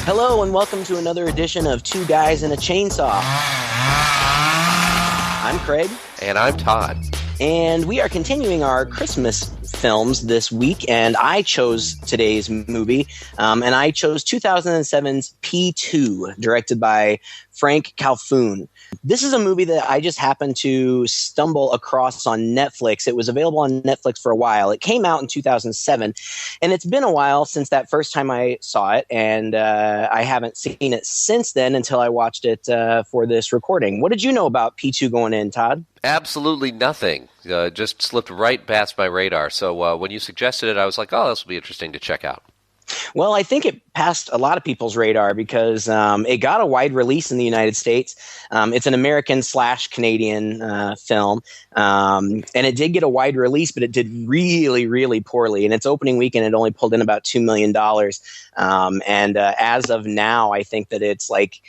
Hello and welcome to another edition of Two Guys and a Chainsaw. I'm Craig. And I'm Todd. And we are continuing our Christmas films this week, and I chose today's movie, and I chose 2007's P2, directed by Frank Calhoun. This is a movie that I just happened to stumble across on Netflix. It was available on Netflix for a while. It came out in 2007, and it's been a while since that first time I saw it, and I haven't seen it since then until I watched it for this recording. What did you know about P2 going in, Todd? Absolutely nothing. Just slipped right past my radar. So when you suggested it, I was like, oh, this will be interesting to check out. Well, I think it passed a lot of people's radar because it got a wide release in the United States. It's an American/Canadian film, and it did get a wide release, but it did really, really poorly. In its opening weekend, it only pulled in about $2 million. And as of now, I think that it's like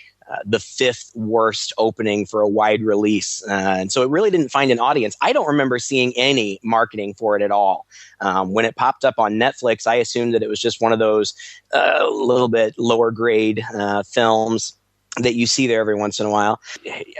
the fifth worst opening for a wide release. And so it really didn't find an audience. I don't remember seeing any marketing for it at all. When it popped up on Netflix, I assumed that it was just one of those little bit lower grade films that you see there every once in a while.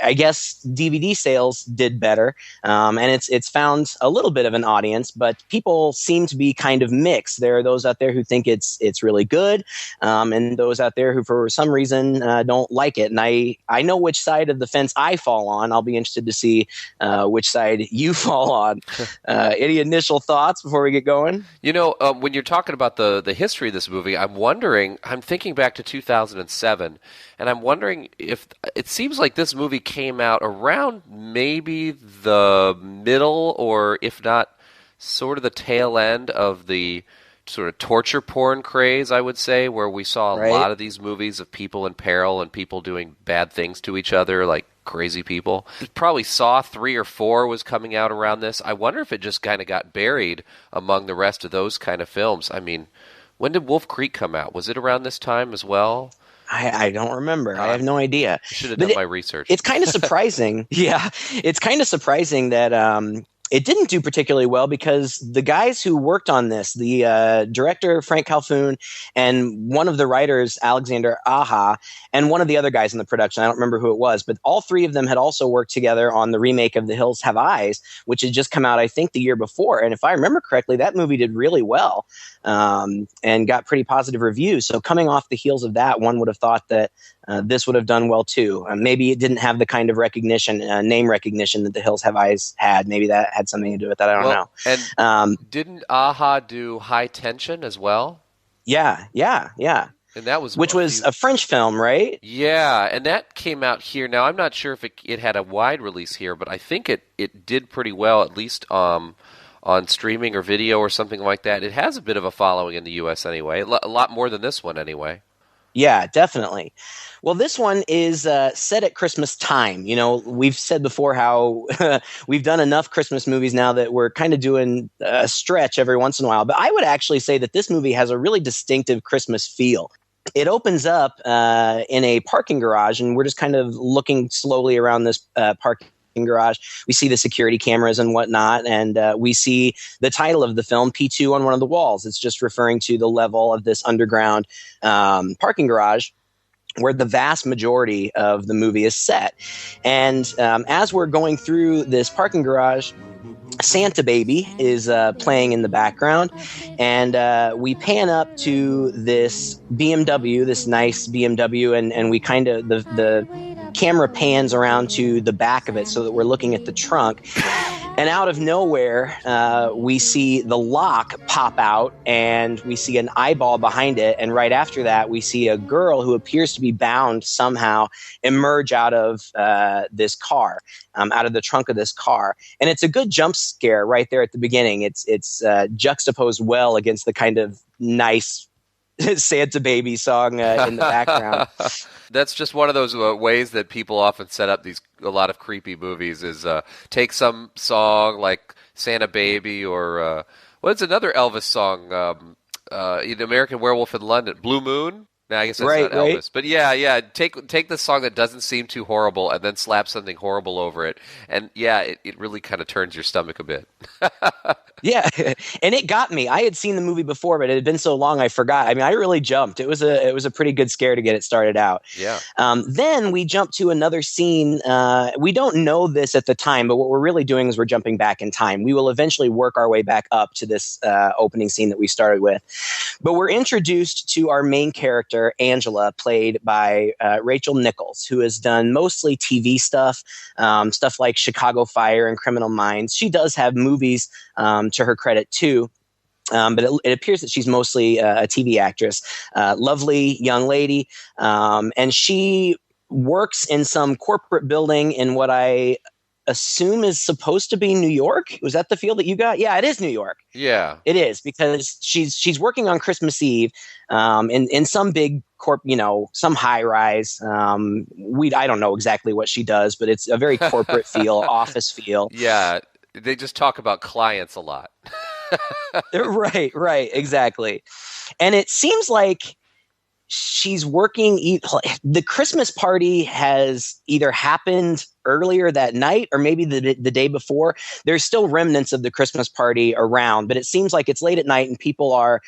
I guess DVD sales did better, and it's found a little bit of an audience, but people seem to be kind of mixed. There are those out there who think it's really good, and those out there who for some reason don't like it. And I know which side of the fence I fall on. I'll be interested to see which side you fall on. Any initial thoughts before we get going? You know, when you're talking about the history of this movie, I'm thinking back to 2007, and I'm wondering if it seems like this movie came out around maybe the middle, or if not sort of the tail end of the sort of torture porn craze, I would say, where we saw a lot of these movies of people in peril and people doing bad things to each other, like crazy people. Probably Saw 3 or 4 was coming out around this. I wonder if it just kind of got buried among the rest of those kind of films. I mean, when did Wolf Creek come out? Was it around this time as well? I don't remember. I have no idea. I should have done my research. It's kind of surprising. Yeah, it's kind of surprising that it didn't do particularly well because the guys who worked on this, the director, Frank Calhoun, and one of the writers, Alexander Aja, and one of the other guys in the production, I don't remember who it was, but all three of them had also worked together on the remake of The Hills Have Eyes, which had just come out, I think, the year before. And if I remember correctly, that movie did really well and got pretty positive reviews. So coming off the heels of that, one would have thought that this would have done well too. Maybe it didn't have the kind of recognition, name recognition that The Hills Have Eyes had. Maybe that had something to do with that. I don't know. And didn't Aja do High Tension as well? Yeah. And that was which was a French film, right? Yeah, and that came out here. Now, I'm not sure if it had a wide release here, but I think it did pretty well, at least on streaming or video or something like that. It has a bit of a following in the U.S. anyway, a lot more than this one anyway. Yeah, definitely. Well, this one is set at Christmas time. You know, we've said before how we've done enough Christmas movies now that we're kind of doing a stretch every once in a while. But I would actually say that this movie has a really distinctive Christmas feel. It opens up in a parking garage, and we're just kind of looking slowly around this parking garage. We see the security cameras and whatnot, and we see the title of the film, P2, on one of the walls. It's just referring to the level of this underground parking garage where the vast majority of the movie is set. And as we're going through this parking garage, Santa Baby is playing in the background, and we pan up to this BMW, this nice BMW, and we kind of, the camera pans around to the back of it so that we're looking at the trunk. And out of nowhere, we see the lock pop out, and we see an eyeball behind it. And right after that, we see a girl who appears to be bound somehow emerge out of this car, out of the trunk of this car. And it's a good jump scare right there at the beginning. It's juxtaposed well against the kind of nice Santa Baby song in the background. That's just one of those ways that people often set up a lot of creepy movies is take some song like Santa Baby or what's another Elvis song, American Werewolf in London, Blue Moon? No, I guess that's not Right, right. Elvis. But yeah. Take the song that doesn't seem too horrible and then slap something horrible over it. And yeah, it really kind of turns your stomach a bit. Yeah, and it got me. I had seen the movie before, but it had been so long I forgot. I mean, I really jumped. It was a pretty good scare to get it started out. Yeah. Then we jump to another scene. We don't know this at the time, but what we're really doing is we're jumping back in time. We will eventually work our way back up to this opening scene that we started with. But we're introduced to our main character, Angela, played by Rachel Nichols, who has done mostly TV stuff, stuff like Chicago Fire and Criminal Minds. She does have movies to her credit too. But it appears that she's mostly a TV actress. Lovely young lady. And she works in some corporate building in what I assume is supposed to be New York. Was that the feel that you got? Yeah, it is New York. Yeah. It is, because she's working on Christmas Eve in some big some high rise. I don't know exactly what she does, but it's a very corporate feel, office feel. Yeah. They just talk about clients a lot. Right, exactly. And it seems like she's working. The Christmas party has either happened earlier that night or maybe the day before. There's still remnants of the Christmas party around, but it seems like it's late at night and people are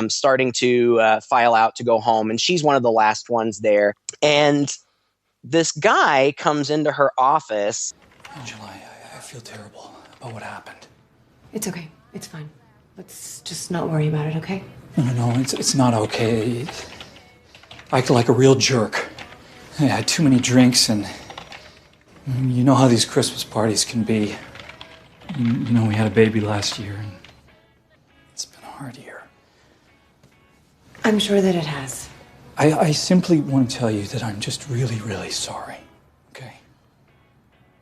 starting to file out to go home. And she's one of the last ones there. And this guy comes into her office. Angela, I feel terrible about what happened. It's okay. It's fine. Let's just not worry about it, okay? No, it's not okay. I acted like a real jerk. I had too many drinks, and you know how these Christmas parties can be. You know, we had a baby last year, and it's been a hard year. I'm sure that it has. I simply want to tell you that I'm just really, really sorry, okay?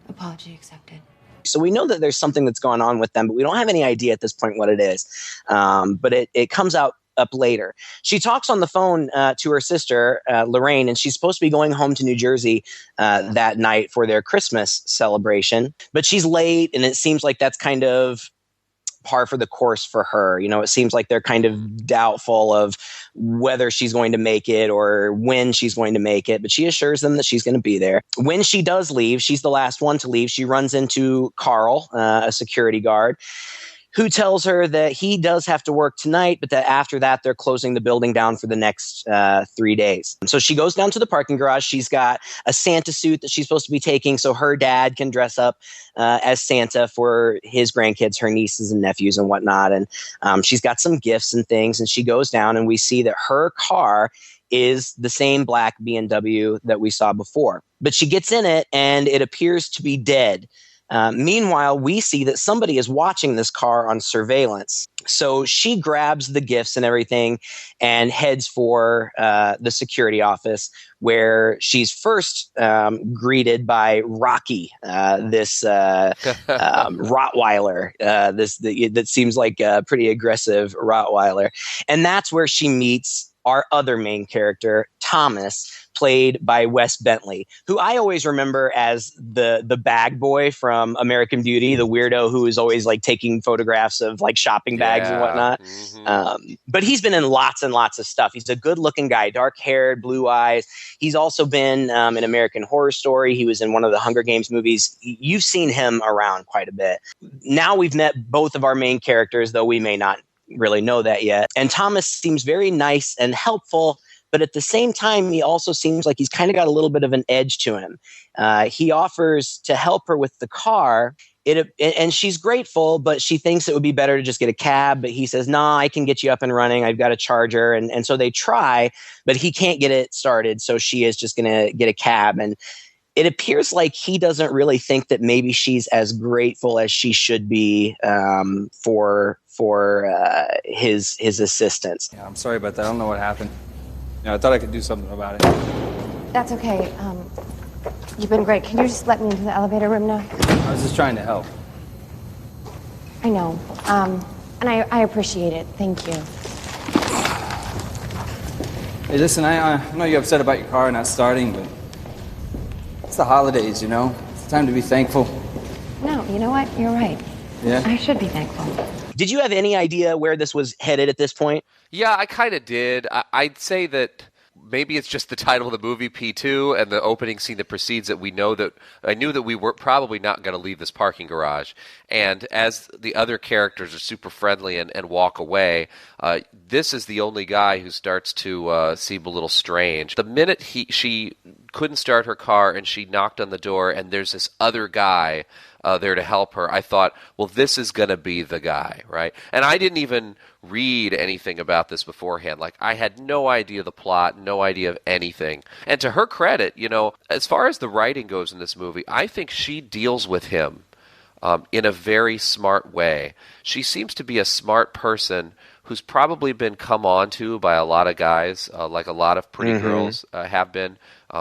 Apology accepted. So we know that there's something that's going on with them, but we don't have any idea at this point what it is. But it comes up later. She talks on the phone to her sister, Lorraine, and she's supposed to be going home to New Jersey that night for their Christmas celebration. But she's late, and it seems like that's kind of par for the course for her. You know, it seems like they're kind of doubtful of whether she's going to make it or when she's going to make it, but she assures them that she's going to be there. When she does leave, she's the last one to leave. She runs into Carl, a security guard, who tells her that he does have to work tonight, but that after that, they're closing the building down for the next 3 days. So she goes down to the parking garage. She's got a Santa suit that she's supposed to be taking so her dad can dress up as Santa for his grandkids, her nieces and nephews and whatnot. And she's got some gifts and things. And she goes down and we see that her car is the same black BMW that we saw before. But she gets in it and it appears to be dead. Meanwhile, we see that somebody is watching this car on surveillance. So she grabs the gifts and everything and heads for the security office, where she's first greeted by Rocky, this Rottweiler, that seems like a pretty aggressive Rottweiler. And that's where she meets our other main character, Thomas, played by Wes Bentley, who I always remember as the bag boy from American Beauty, the weirdo who is always like taking photographs of like shopping bags and whatnot. Mm-hmm. But he's been in lots and lots of stuff. He's a good looking guy, dark haired, blue eyes. He's also been in American Horror Story. He was in one of the Hunger Games movies. You've seen him around quite a bit. Now we've met both of our main characters, though we may not really know that yet. And Thomas seems very nice and helpful, but at the same time, he also seems like he's kind of got a little bit of an edge to him. He offers to help her with the car, and she's grateful, but she thinks it would be better to just get a cab. But he says, "Nah, I can get you up and running. I've got a charger." And so they try, but he can't get it started. So she is just going to get a cab. And it appears like he doesn't really think that maybe she's as grateful as she should be for his assistance. Yeah, I'm sorry about that. I don't know what happened. I thought I could do something about it. That's okay. You've been great. Can you just let me into the elevator room now? I was just trying to help. I know. And I appreciate it. Thank you. Hey, listen, I know you're upset about your car not starting, but it's the holidays, you know? It's time to be thankful. No, you know what? You're right. Yeah? I should be thankful. Did you have any idea where this was headed at this point? Yeah, I kind of did. I'd say that maybe it's just the title of the movie, P2, and the opening scene that precedes it. I knew that we were probably not going to leave this parking garage. And as the other characters are super friendly and walk away, this is the only guy who starts to seem a little strange. The minute she couldn't start her car and she knocked on the door and there's this other guy there to help her, I thought, well, this is going to be the guy, right? And I didn't even read anything about this beforehand. Like, I had no idea the plot, no idea of anything. And to her credit, as far as the writing goes in this movie, I think she deals with him in a very smart way. She seems to be a smart person who's probably been come on to by a lot of guys, like a lot of pretty girls have been.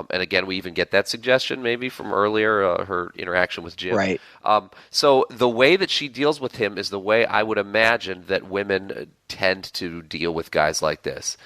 And again, we even get that suggestion maybe from earlier, her interaction with Jim. Right. So the way that she deals with him is the way I would imagine that women tend to deal with guys like this.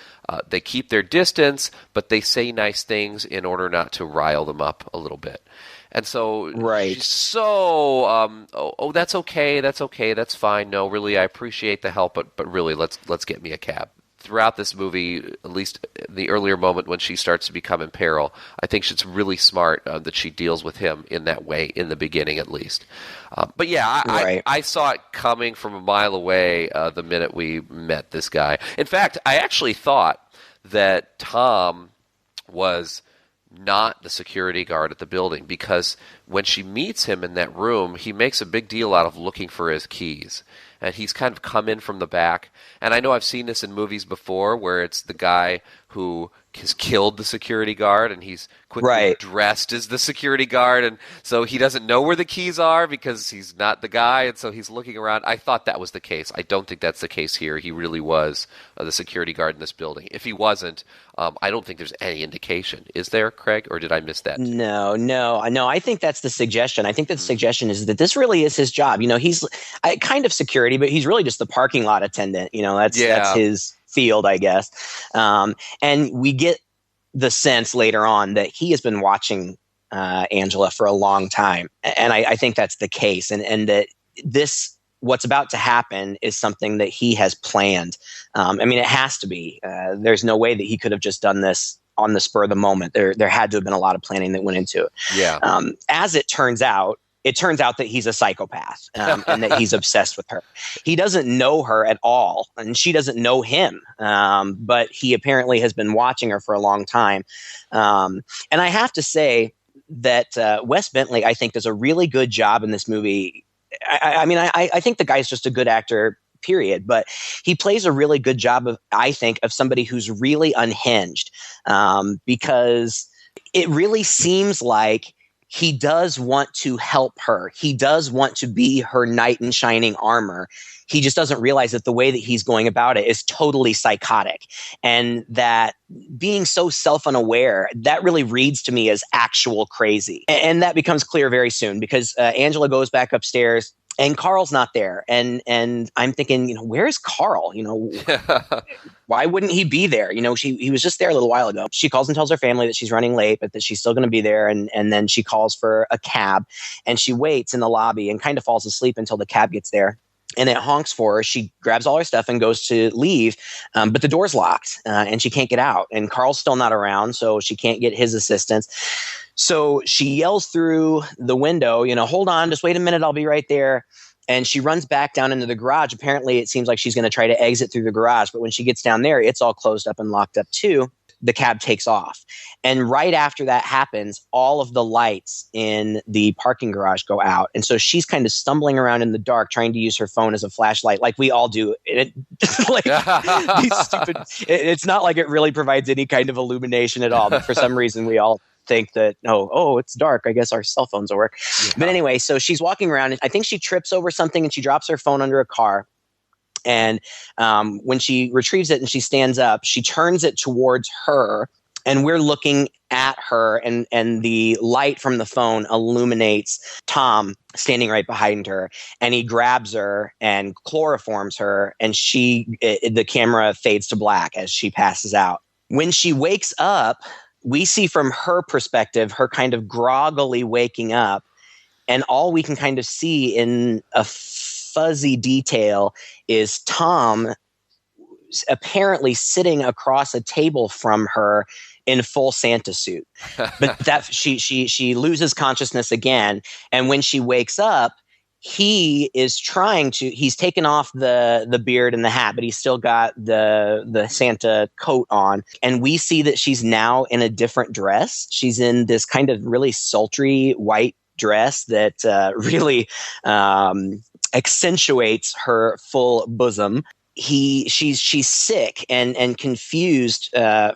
They keep their distance, but they say nice things in order not to rile them up a little bit. And so she's so, that's okay, that's fine. No, really, I appreciate the help, but really, let's get me a cab. Throughout this movie, at least the earlier moment when she starts to become in peril, I think it's really smart that she deals with him in that way in the beginning, at least. But yeah, I saw it coming from a mile away the minute we met this guy. In fact, I actually thought that Tom was not the security guard at the building, because when she meets him in that room, he makes a big deal out of looking for his keys. And he's kind of come in from the back. And I know I've seen this in movies before where it's the guy who has killed the security guard and he's quickly dressed as the security guard. And so he doesn't know where the keys are because he's not the guy. And so he's looking around. I thought that was the case. I don't think that's the case here. He really was the security guard in this building. If he wasn't, I don't think there's any indication. Is there, Craig, or did I miss that? No. I think that's the suggestion. I think that the suggestion is that this really is his job. He's kind of security, but he's really just the parking lot attendant. That's his field, I guess. And we get the sense later on that he has been watching Angela for a long time. And I think that's the case. And that what's about to happen is something that he has planned. It has to be. There's no way that he could have just done this on the spur of the moment. There had to have been a lot of planning that went into it. Yeah. As it turns out that he's a psychopath and that he's obsessed with her. He doesn't know her at all, and she doesn't know him. But he apparently has been watching her for a long time. And I have to say that Wes Bentley, I think, does a really good job in this movie. I think the guy's just a good actor, period. But he plays a really good job of somebody who's really unhinged, because it really seems like he does want to help her. He does want to be her knight in shining armor. He just doesn't realize that the way that he's going about it is totally psychotic, and that being so self-unaware, that really reads to me as actual crazy. And that becomes clear very soon, because Angela goes back upstairs and Carl's not there. And I'm thinking, where's Carl? Why wouldn't he be there? He was just there a little while ago. She calls and tells her family that she's running late, but that she's still going to be there. And then she calls for a cab, and she waits in the lobby and kind of falls asleep until the cab gets there. And it honks for her. She grabs all her stuff and goes to leave, but the door's locked, and she can't get out. And Carl's still not around, so she can't get his assistance. So she yells through the window, hold on, just wait a minute, I'll be right there. And she runs back down into the garage. Apparently, it seems like she's going to try to exit through the garage, but when she gets down there, it's all closed up and locked up too. The cab takes off. And right after that happens, all of the lights in the parking garage go out. And so she's kind of stumbling around in the dark, trying to use her phone as a flashlight, like we all do. It's not like it really provides any kind of illumination at all. But for some reason, we all think that, it's dark, I guess our cell phones will work. Yeah. But anyway, so she's walking around, and I think she trips over something and she drops her phone under a car. And when she retrieves it and she stands up, she turns it towards her, and we're looking at her, and the light from the phone illuminates Tom standing right behind her, and he grabs her and chloroforms her, and the camera fades to black as she passes out. When she wakes up, we see from her perspective, her kind of groggily waking up, and all we can kind of see in a fuzzy detail is Tom apparently sitting across a table from her in full Santa suit. But that she loses consciousness again, and when she wakes up, he's taken off the beard and the hat, but he's still got the Santa coat on, and we see that she's now in a different dress. She's in this kind of really sultry white dress that really accentuates her full bosom. She's sick and confused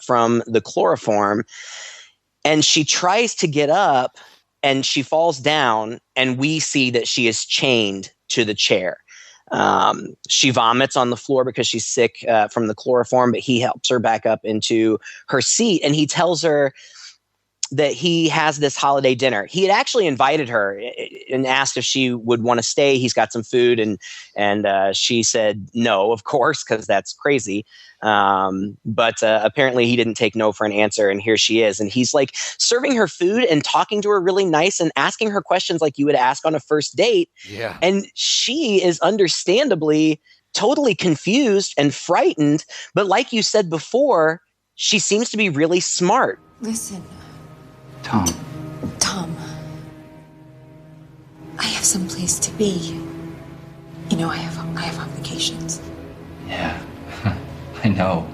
from the chloroform, and she tries to get up and she falls down, and we see that she is chained to the chair. She vomits on the floor because she's sick from the chloroform, but he helps her back up into her seat, and he tells her that he has this holiday dinner. He had actually invited her and asked if she would want to stay. He's got some food, and she said no, of course, because that's crazy. But apparently he didn't take no for an answer, and here she is. And he's like serving her food and talking to her really nice and asking her questions like you would ask on a first date. Yeah. And she is understandably totally confused and frightened. But like you said before, she seems to be really smart. Listen, Tom. Tom, I have some place to be. You know, I have obligations. Yeah, I know.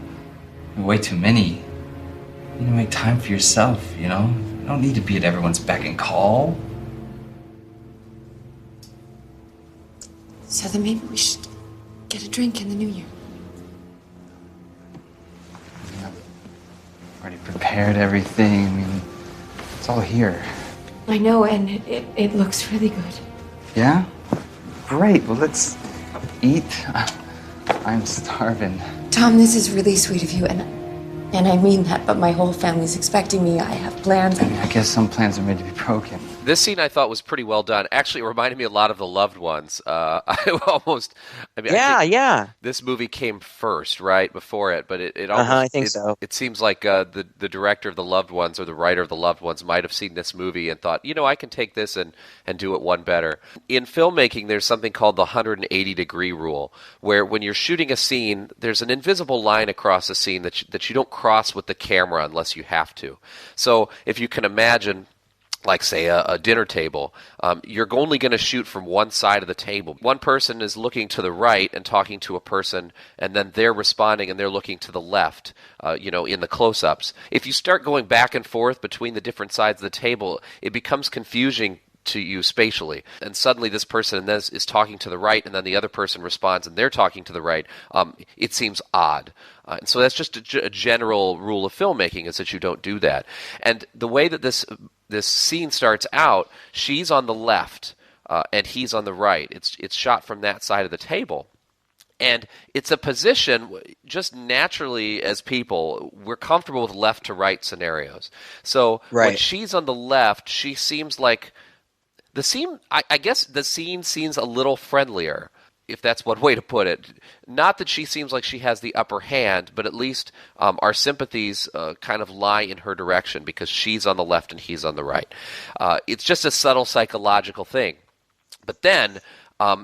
Way too many. You need to make time for yourself, you know? You don't need to be at everyone's beck and call. So then maybe we should get a drink in the new year. I've already prepared everything. I mean, it's all here. I know, and it looks really good. Yeah? Great. Well, let's eat. I'm starving. Tom, this is really sweet of you, and I mean that, but my whole family's expecting me. I have plans. I mean, I guess some plans are made to be broken. This scene I thought was pretty well done. Actually, it reminded me a lot of The Loved Ones. Yeah. This movie came first, right, before it, but it almost, I think so. It seems like the director of The Loved Ones or the writer of The Loved Ones might have seen this movie and thought, I can take this and do it one better. In filmmaking, there's something called the 180-degree rule, where when you're shooting a scene, there's an invisible line across the scene that you don't cross with the camera unless you have to. So if you can imagine, like, say, a dinner table, you're only going to shoot from one side of the table. One person is looking to the right and talking to a person, and then they're responding and they're looking to the left, in the close-ups. If you start going back and forth between the different sides of the table, it becomes confusing to you spatially. And suddenly this person is talking to the right, and then the other person responds and they're talking to the right. It seems odd. And so that's just a general rule of filmmaking, is that you don't do that. And the way that this scene starts out, she's on the left and he's on the right. It's shot from that side of the table. And it's a position, just naturally as people, we're comfortable with left to right scenarios. So when she's on the left, she seems like I guess the scene seems a little friendlier, if that's one way to put it. Not that she seems like she has the upper hand, but at least our sympathies kind of lie in her direction because she's on the left and he's on the right. It's just a subtle psychological thing. But then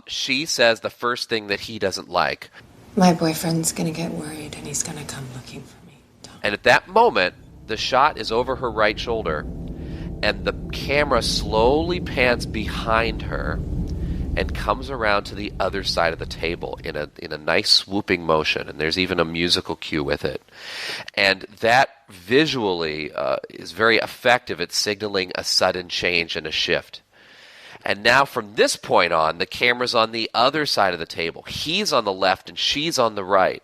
she says the first thing that he doesn't like. My boyfriend's gonna get worried and he's gonna come looking for me, Tom. And at that moment, the shot is over her right shoulder, and the camera slowly pans behind her and comes around to the other side of the table in a nice swooping motion, and there's even a musical cue with it. And that visually is very effective at signaling a sudden change and a shift. And now from this point on, the camera's on the other side of the table. He's on the left and she's on the right.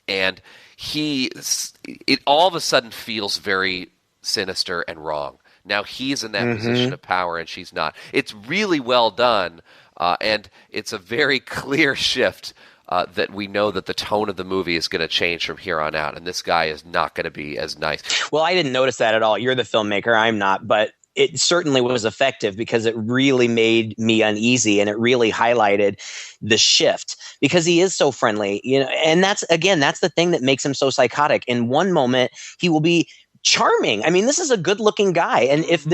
And it all of a sudden feels very sinister and wrong. Now he's in that position of power and she's not. It's really well done, and it's a very clear shift that we know that the tone of the movie is going to change from here on out, and this guy is not going to be as nice. Well, I didn't notice that at all. You're the filmmaker, I'm not, but it certainly was effective because it really made me uneasy, and it really highlighted the shift because he is so friendly, and that's the thing that makes him so psychotic. In one moment, he will be charming. I mean, this is a good looking guy. And if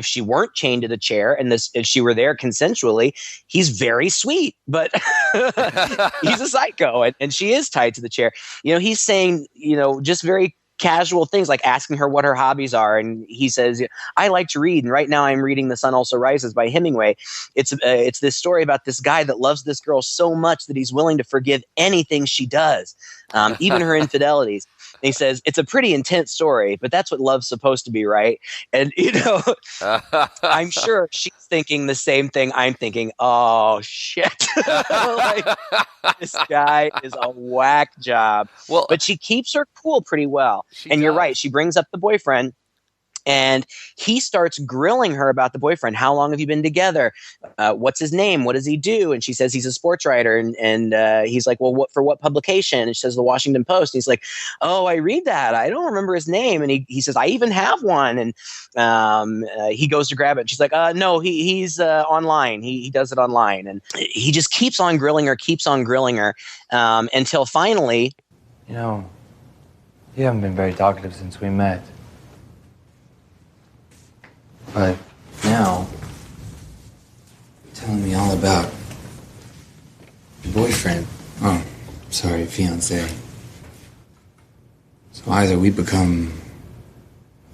she weren't chained to the chair and if she were there consensually, he's very sweet, but he's a psycho and she is tied to the chair. He's saying, just very casual things like asking her what her hobbies are. And he says, I like to read. And right now I'm reading The Sun Also Rises by Hemingway. It's this story about this guy that loves this girl so much that he's willing to forgive anything she does, even her infidelities. And he says, it's a pretty intense story, but that's what love's supposed to be, right? And, I'm sure she's thinking the same thing I'm thinking. Oh, shit. This guy is a whack job. But she keeps her cool pretty well. You're right. She brings up the boyfriend. And he starts grilling her about the boyfriend. How long have you been together? What's his name? What does he do? And she says he's a sports writer. And he's like, well, for what publication? And she says the Washington Post. And he's like, oh, I read that. I don't remember his name. And he says, I even have one. And he goes to grab it. And she's like, no, he's online. He does it online. And he just keeps on grilling her, until finally. You haven't been very talkative since we met. But now, you're telling me all about your boyfriend. Oh, sorry, fiancé. So either we become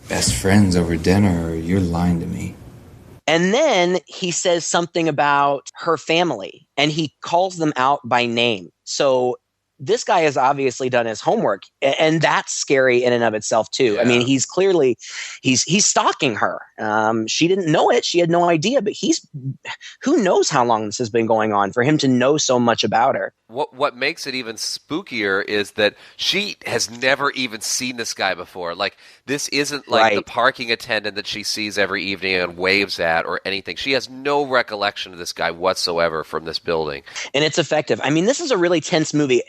best friends over dinner or you're lying to me. And then he says something about her family and he calls them out by name. So this guy has obviously done his homework, and that's scary in and of itself too. Yeah. I mean, he's clearly he's stalking her. She didn't know it; she had no idea. But who knows how long this has been going on for him to know so much about her. What makes it even spookier is that she has never even seen this guy before. Like, this isn't like the parking attendant that she sees every evening and waves at or anything. She has no recollection of this guy whatsoever from this building. And it's effective. I mean, this is a really tense movie.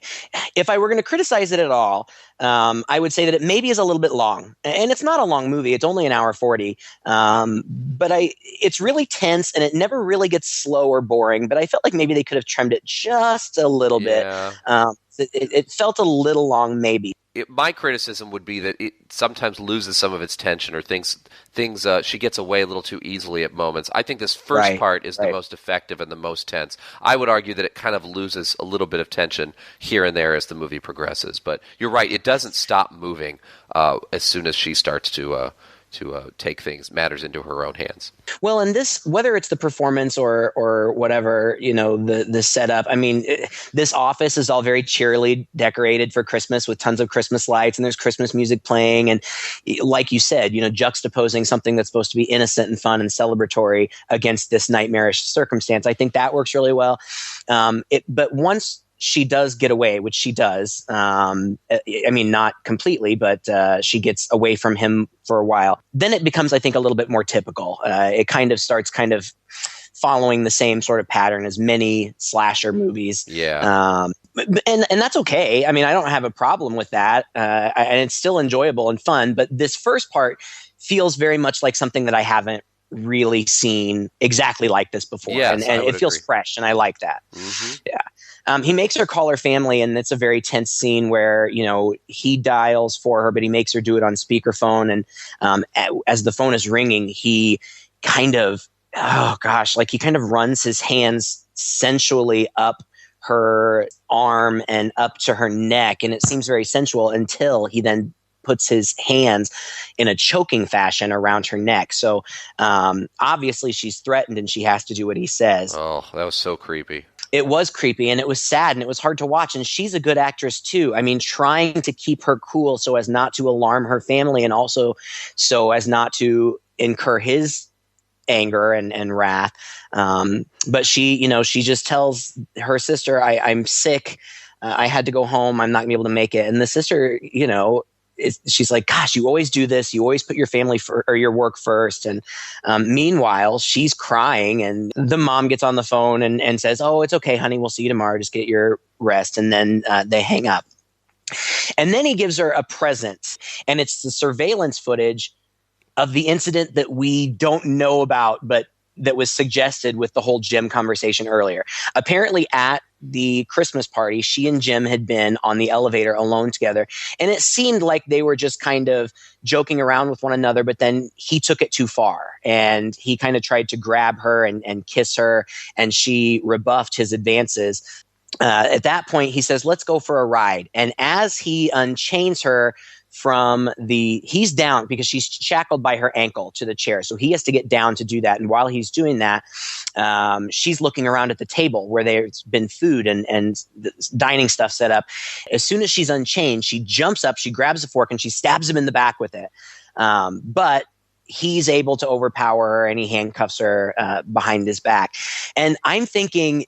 If I were going to criticize it at all, I would say that it maybe is a little bit long. And it's not a long movie. It's only an hour 40. But it's really tense, and it never really gets slow or boring. But I felt like maybe they could have trimmed it just a little bit. It felt a little long, maybe. My criticism would be that it sometimes loses some of its tension, or things she gets away a little too easily at moments. I think this first part is the most effective and the most tense. I would argue that it kind of loses a little bit of tension here and there as the movie progresses. But you're right; it doesn't stop moving as soon as she starts to take matters into her own hands. Well, and this, whether it's the performance or whatever, the setup, I mean, this office is all very cheerily decorated for Christmas with tons of Christmas lights, and there's Christmas music playing. And like you said, juxtaposing something that's supposed to be innocent and fun and celebratory against this nightmarish circumstance. I think that works really well. But once she does get away, which she does. I mean, not completely, but she gets away from him for a while. Then it becomes, I think, a little bit more typical. It kind of starts following the same sort of pattern as many slasher movies. Yeah. And that's okay. I mean, I don't have a problem with that. And it's still enjoyable and fun. But this first part feels very much like something that I haven't really seen exactly like this before. Yes, and it feels fresh, and I like that. Mm-hmm. Yeah. He makes her call her family, and it's a very tense scene where, he dials for her, but he makes her do it on speakerphone. And as the phone is ringing, he kind of runs his hands sensually up her arm and up to her neck. And it seems very sensual until he then puts his hands in a choking fashion around her neck. So obviously she's threatened and she has to do what he says. Oh, that was so creepy. It was creepy, and it was sad, and it was hard to watch. And she's a good actress too. I mean, trying to keep her cool so as not to alarm her family, and also so as not to incur his anger and wrath. But she just tells her sister, I'm sick. I had to go home. I'm not gonna be able to make it. And the sister, she's like, gosh, you always do this. You always put your family or your work first. And meanwhile, she's crying, and the mom gets on the phone and says, oh, it's okay, honey. We'll see you tomorrow. Just get your rest. And then they hang up. And then he gives her a present, and it's the surveillance footage of the incident that we don't know about, but that was suggested with the whole gym conversation earlier. Apparently at the Christmas party, she and Jim had been on the elevator alone together. And it seemed like they were just kind of joking around with one another, but then he took it too far and he kind of tried to grab her and kiss her, and she rebuffed his advances. At that point, he says, let's go for a ride. And as he unchains her from he's down because she's shackled by her ankle to the chair. So he has to get down to do that. And while he's doing that, she's looking around at the table where there's been food and dining stuff set up. As soon as she's unchained, she jumps up, she grabs a fork, and she stabs him in the back with it. But he's able to overpower her, and he handcuffs her behind his back. And I'm thinking,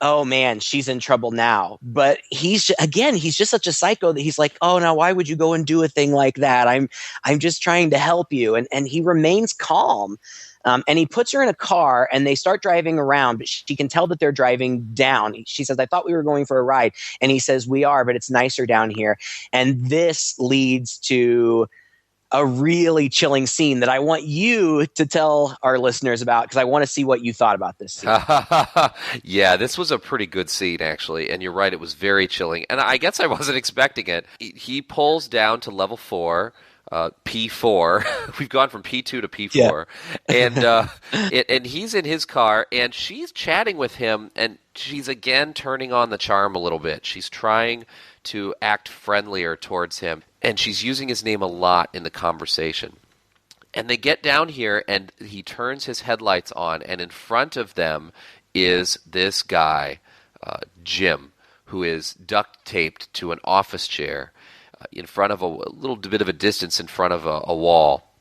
oh man, she's in trouble now. But he's just such a psycho that he's like, oh, now why would you go and do a thing like that? I'm just trying to help you. And he remains calm. And he puts her in a car, and they start driving around, but she can tell that they're driving down. She says, I thought we were going for a ride. And he says, we are, but it's nicer down here. And this leads to a really chilling scene that I want you to tell our listeners about, because I want to see what you thought about this scene. Yeah, this was a pretty good scene, actually. And you're right, it was very chilling. And I guess I wasn't expecting it. He pulls down to level 4, P4. We've gone from P2 to P4. Yeah. And he's in his car, and she's chatting with him, and she's again turning on the charm a little bit. She's trying to act friendlier towards him, and she's using his name a lot in the conversation. And they get down here, and he turns his headlights on, and in front of them is this guy, Jim, who is duct-taped to an office chair in front of a little bit of a distance in front of a wall,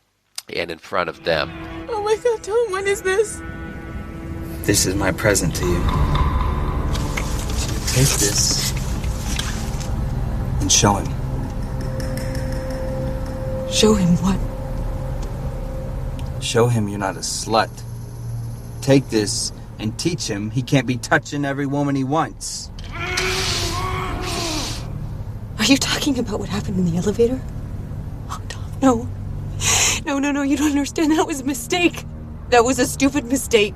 and in front of them. Oh my God, Tom, what is this? This is my present to you. Take this and show him. Show him what? Show him you're not a slut. Take this and teach him he can't be touching every woman he wants. Are you talking about what happened in the elevator? Oh, Tom, no. No, you don't understand. That was a mistake. That was a stupid mistake.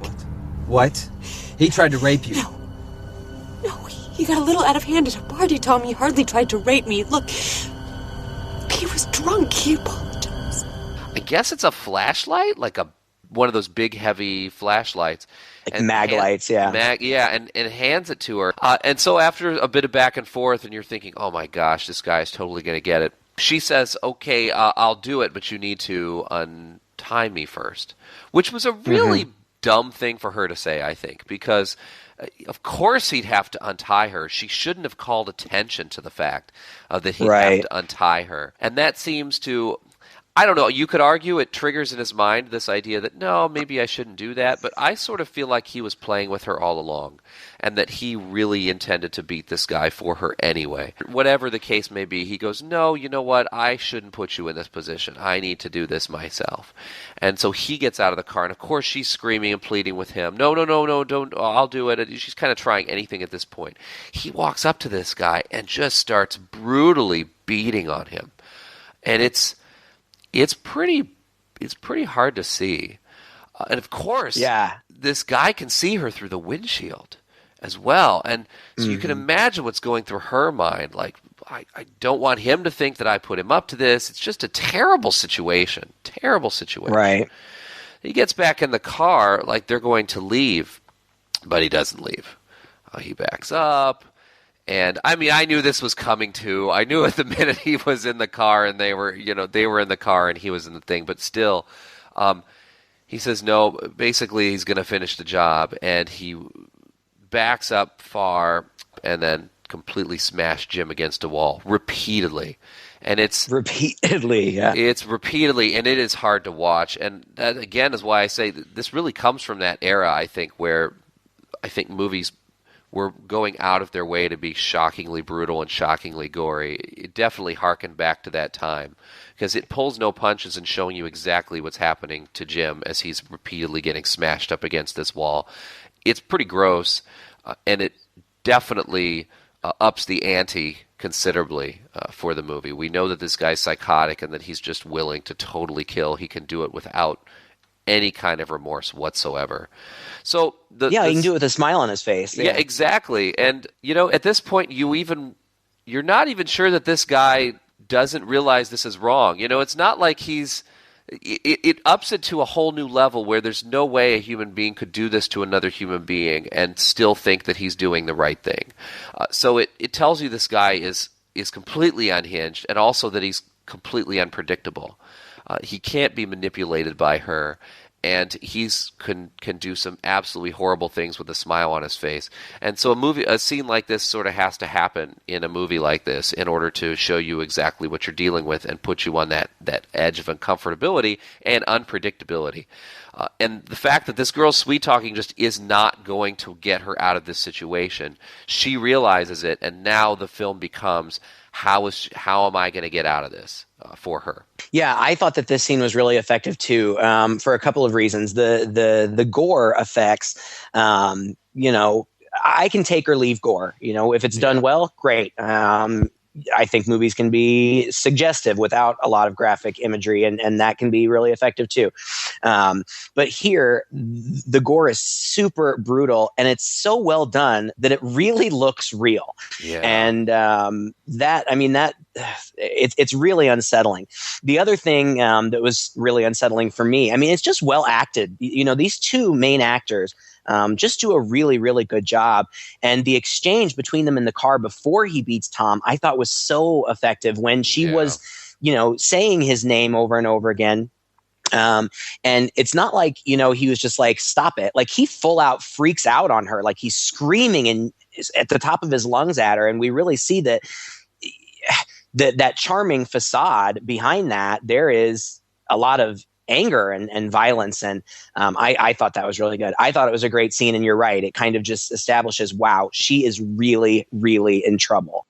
What? He tried to rape you. No, he got a little out of hand at a party, Tom. He hardly tried to rape me. Look, he was drunk. He apologized. I guess it's a flashlight, like one of those big, heavy flashlights. Like mag lights, yeah. And hands it to her. And so after a bit of back and forth, and you're thinking, oh my gosh, this guy is totally going to get it. She says, okay, I'll do it, but you need to untie me first. Which was a really dumb thing for her to say, I think, because of course he'd have to untie her. She shouldn't have called attention to the fact that he'd have to untie her. And that seems to... I don't know. You could argue it triggers in his mind this idea that, no, maybe I shouldn't do that. But I sort of feel like he was playing with her all along and that he really intended to beat this guy for her anyway. Whatever the case may be, he goes, no, you know what? I shouldn't put you in this position. I need to do this myself. And so he gets out of the car. And, of course, she's screaming and pleading with him. No, don't. I'll do it. And she's kind of trying anything at this point. He walks up to this guy and just starts brutally beating on him. And it's pretty hard to see. And of course, this guy can see her through the windshield as well. And so you can imagine what's going through her mind. Like, I don't want him to think that I put him up to this. It's just a terrible situation. Right. He gets back in the car like they're going to leave, but he doesn't leave. He backs up. And I mean, I knew this was coming too. I knew at the minute he was in the car and they were in the car and he was in the thing. But still, he says no. Basically, he's going to finish the job, and he backs up far and then completely smashed Jim against a wall repeatedly. And it's repeatedly, and it is hard to watch. And that again is why I say this really comes from that era. I think where movies were going out of their way to be shockingly brutal and shockingly gory. It definitely harkened back to that time because it pulls no punches in showing you exactly what's happening to Jim as he's repeatedly getting smashed up against this wall. It's pretty gross, and it definitely ups the ante considerably for the movie. We know that this guy's psychotic and that he's just willing to totally kill. He can do it without any kind of remorse whatsoever. So he can do it with a smile on his face. Yeah, exactly. And at this point, you're not even sure that this guy doesn't realize this is wrong. It's not like it ups it to a whole new level where there's no way a human being could do this to another human being and still think that he's doing the right thing. So it tells you this guy is completely unhinged, and also that he's completely unpredictable. He can't be manipulated by her, and he's can do some absolutely horrible things with a smile on his face. And so a scene like this sort of has to happen in a movie like this in order to show you exactly what you're dealing with and put you on that edge of uncomfortability and unpredictability. And the fact that this girl's sweet-talking just is not going to get her out of this situation. She realizes it, and now the film becomes, how am I going to get out of this for her? Yeah, I thought that this scene was really effective too, for a couple of reasons. The gore effects, I can take or leave gore. If it's done well, great. I think movies can be suggestive without a lot of graphic imagery, and that can be really effective too. But here, the gore is super brutal, and it's so well done that it really looks real. Yeah. And it's really unsettling. The other thing that was really unsettling for me, it's just well acted. These two main actors just do a really, really good job. And the exchange between them in the car before he beats Tom, I thought was so effective when she was, saying his name over and over again. And it's not like, he was just like, stop it. Like, he full out freaks out on her. Like, he's screaming and at the top of his lungs at her. And we really see that charming facade behind that. There is a lot of anger and violence. And I thought that was really good. I thought it was a great scene. And you're right. It kind of just establishes, wow, she is really, really in trouble.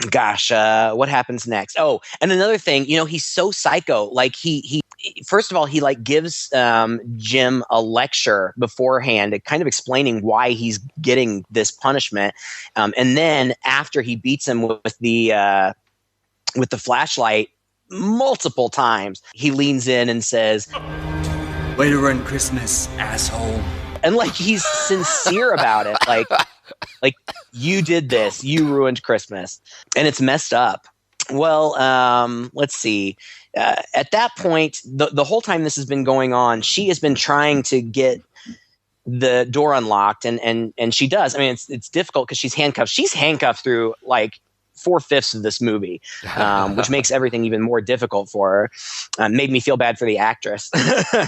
Gosh, what happens next? Oh, and another thing, he's so psycho. Like he first of all, he like gives Jim a lecture beforehand, kind of explaining why he's getting this punishment. And then after he beats him with the flashlight multiple times, he leans in and says, "Way to run Christmas, asshole." And like, he's sincere about it. Like you did this, you ruined Christmas, and it's messed up. Well, let's see. At that point, the whole time this has been going on, she has been trying to get the door unlocked, and she does. It's difficult because she's handcuffed. She's handcuffed through like 4/5 of this movie, which makes everything even more difficult for her. Made me feel bad for the actress.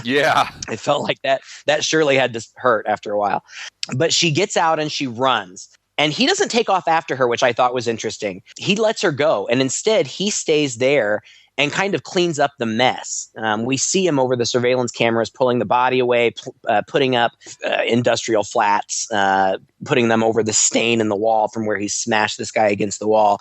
Yeah. It felt like that surely had to hurt after a while. But she gets out and she runs. And he doesn't take off after her, which I thought was interesting. He lets her go. And instead, he stays there and kind of cleans up the mess. We see him over the surveillance cameras pulling the body away, putting up industrial flats, putting them over the stain in the wall from where he smashed this guy against the wall.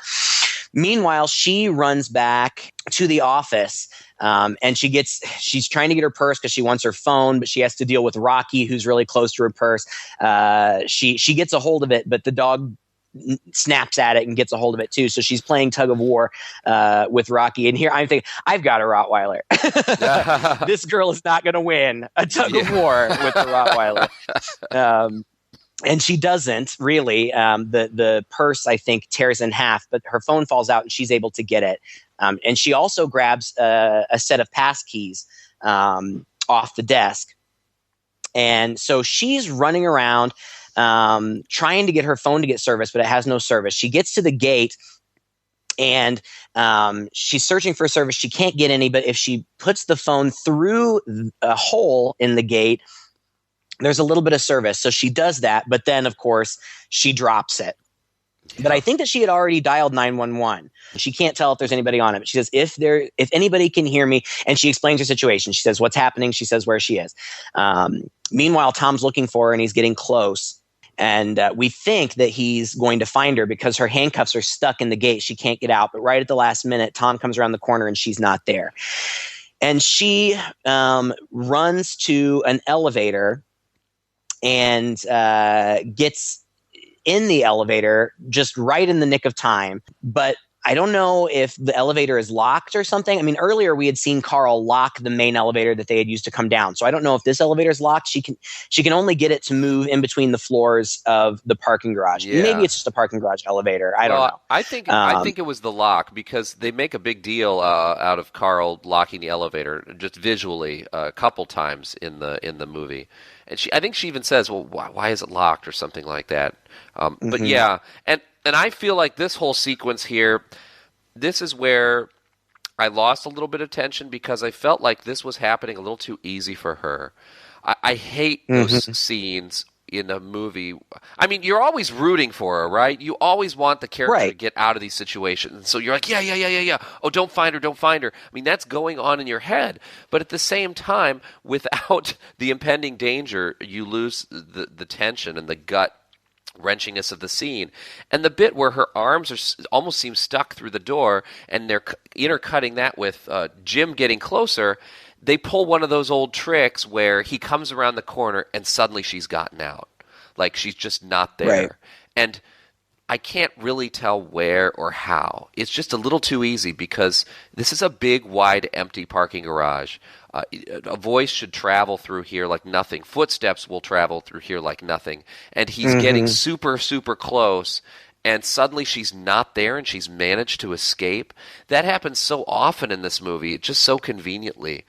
Meanwhile, she runs back to the office, and she's trying to get her purse because she wants her phone, but she has to deal with Rocky, who's really close to her purse. She gets a hold of it, but the dog snaps at it and gets a hold of it too. So she's playing tug of war with Rocky. And here I'm thinking, I've got a Rottweiler. This girl is not going to win a tug of war with the Rottweiler. And she doesn't really. The purse, I think, tears in half, but her phone falls out and she's able to get it. And she also grabs a set of pass keys off the desk. And so she's running around trying to get her phone to get service, but it has no service. She gets to the gate and she's searching for service. She can't get any, but if she puts the phone through a hole in the gate, there's a little bit of service. So she does that, but then, of course, she drops it. Yeah. But I think that she had already dialed 911. She can't tell if there's anybody on it. But she says, if anybody can hear me, and she explains her situation. She says what's happening. She says where she is. Meanwhile, Tom's looking for her, and he's getting close. And we think that he's going to find her because her handcuffs are stuck in the gate. She can't get out. But right at the last minute, Tom comes around the corner, and she's not there. And she runs to an elevator and gets in the elevator just right in the nick of time. But I don't know if the elevator is locked or something. I mean, earlier we had seen Carl lock the main elevator that they had used to come down. So I don't know if this elevator is locked. She can only get it to move in between the floors of the parking garage. Yeah. Maybe it's just a parking garage elevator. I don't know. I think it was the lock, because they make a big deal out of Carl locking the elevator just visually a couple times in the movie. And I think she even says, "Well, why is it locked?" or something like that. But yeah, and I feel like this whole sequence here, this is where I lost a little bit of tension, because I felt like this was happening a little too easy for her. I hate those scenes in a movie. I mean, you're always rooting for her, right? You always want the character to get out of these situations. So you're like, yeah. Oh, don't find her. I mean, that's going on in your head. But at the same time, without the impending danger, you lose the tension and the gut wrenchingness of the scene. And the bit where her arms almost seem stuck through the door, and they're intercutting that with Jim getting closer, they pull one of those old tricks where he comes around the corner and suddenly she's gotten out. Like, she's just not there. Right. And I can't really tell where or how. It's just a little too easy, because this is a big, wide, empty parking garage. A voice should travel through here like nothing. Footsteps will travel through here like nothing. And he's getting super, super close, and suddenly she's not there and she's managed to escape. That happens so often in this movie, just so conveniently,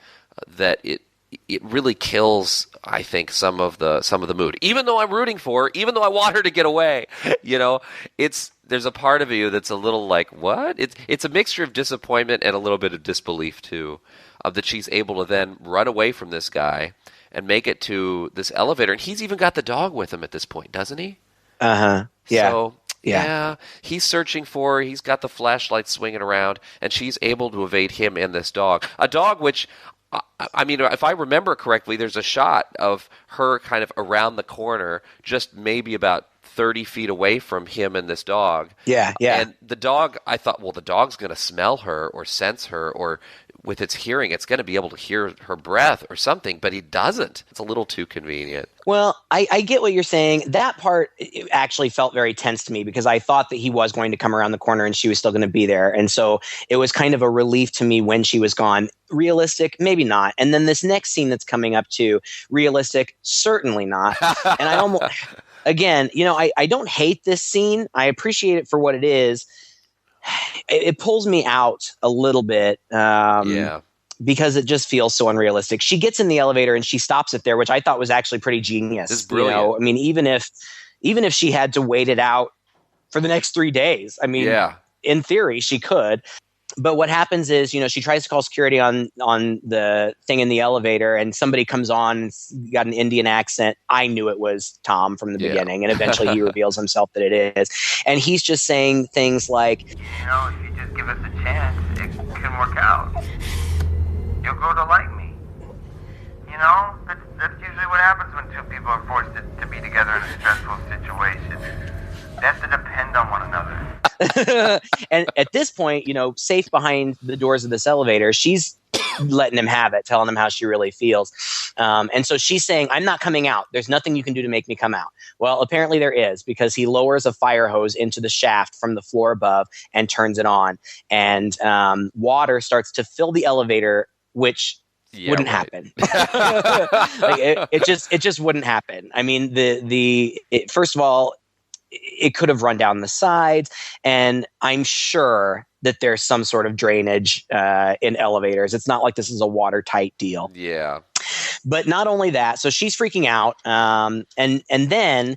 that it really kills, I think, some of the mood. Even though I'm rooting for her, even though I want her to get away, there's a part of you that's a little like, what? It's a mixture of disappointment and a little bit of disbelief too, that she's able to then run away from this guy and make it to this elevator. And he's even got the dog with him at this point, doesn't he? Yeah. So, yeah, he's searching for her. He's got the flashlight swinging around, and she's able to evade him and this dog. A dog which, I mean, if I remember correctly, there's a shot of her kind of around the corner, just maybe about 30 feet away from him and this dog. Yeah. And the dog, I thought, well, the dog's going to smell her or sense her, or with its hearing, it's going to be able to hear her breath or something, but he doesn't. It's a little too convenient. Well, I get what you're saying. That part actually felt very tense to me, because I thought that he was going to come around the corner and she was still going to be there. And so it was kind of a relief to me when she was gone. Realistic? Maybe not. And then this next scene that's coming up too, realistic? Certainly not. And I almost, again, I don't hate this scene. I appreciate it for what it is. It pulls me out a little bit. Because it just feels so unrealistic. She gets in the elevator and she stops it there, which I thought was actually pretty genius. It's brilliant. I mean, even if she had to wait it out for the next 3 days, I mean, in theory she could. But what happens is, she tries to call security on the thing in the elevator, and somebody comes on and got an Indian accent. I knew it was Tom from the beginning, and eventually he reveals himself that it is. And he's just saying things like, if you just give us a chance, it can work out. You'll grow to like me. That's usually what happens when two people are forced to be together in a stressful situation. They have to depend on one another. And at this point, safe behind the doors of this elevator, she's letting him have it, telling him how she really feels. And so she's saying, I'm not coming out. There's nothing you can do to make me come out. Well, apparently there is, because he lowers a fire hose into the shaft from the floor above and turns it on. And water starts to fill the elevator, which wouldn't happen. It just wouldn't happen. I mean, first of all, it could have run down the sides, and I'm sure that there's some sort of drainage in elevators. It's not like this is a watertight deal. Yeah. But not only that, so she's freaking out, and then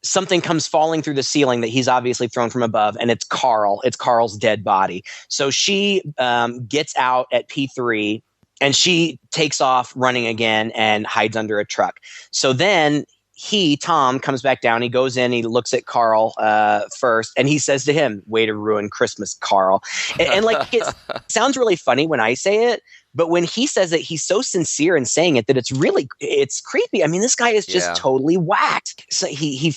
something comes falling through the ceiling that he's obviously thrown from above, and it's Carl. It's Carl's dead body. So she gets out at P3, and she takes off running again and hides under a truck. So then Tom comes back down. He goes in, he looks at Carl first, and he says to him, "Way to ruin Christmas, Carl." And like, it sounds really funny when I say it, but when he says it, he's so sincere in saying it that it's creepy. I mean, this guy is just totally whacked. So he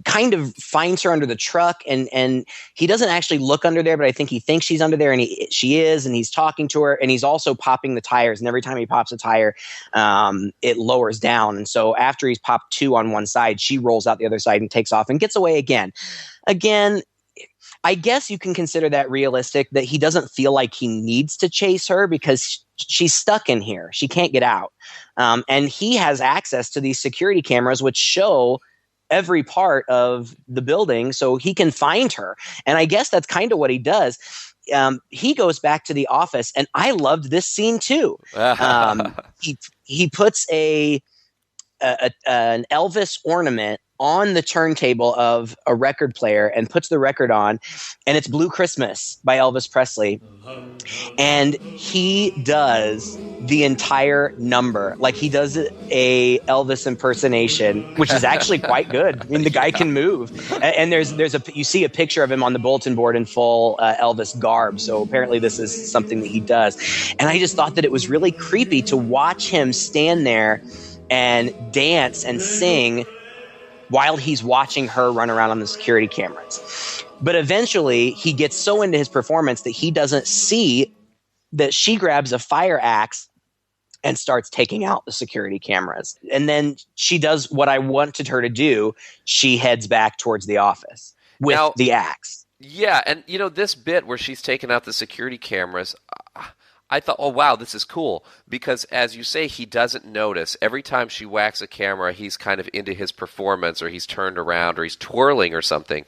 kind of finds her under the truck, and he doesn't actually look under there, but I think he thinks she's under there, and she is, and he's talking to her, and he's also popping the tires, and every time he pops a tire, it lowers down. And so after he's popped 2 on one side, she rolls out the other side and takes off and gets away again. I guess you can consider that realistic, that he doesn't feel like he needs to chase her because she's stuck in here. She can't get out. And he has access to these security cameras, which show every part of the building, so he can find her. And I guess that's kind of what he does. He goes back to the office, and I loved this scene too. He puts an Elvis ornament on the turntable of a record player and puts the record on, and it's Blue Christmas by Elvis Presley. And he does the entire number. Like, he does a Elvis impersonation, which is actually quite good. I mean, the guy can move. And you see a picture of him on the bulletin board in full Elvis garb. So apparently this is something that he does. And I just thought that it was really creepy to watch him stand there and dance and sing while he's watching her run around on the security cameras. But eventually he gets so into his performance that he doesn't see that she grabs a fire axe and starts taking out the security cameras. And then she does what I wanted her to do. She heads back towards the office with the axe. Yeah, and this bit where she's taking out the security cameras, I thought, oh, wow, this is cool. Because, as you say, he doesn't notice. Every time she whacks a camera, he's kind of into his performance, or he's turned around, or he's twirling or something.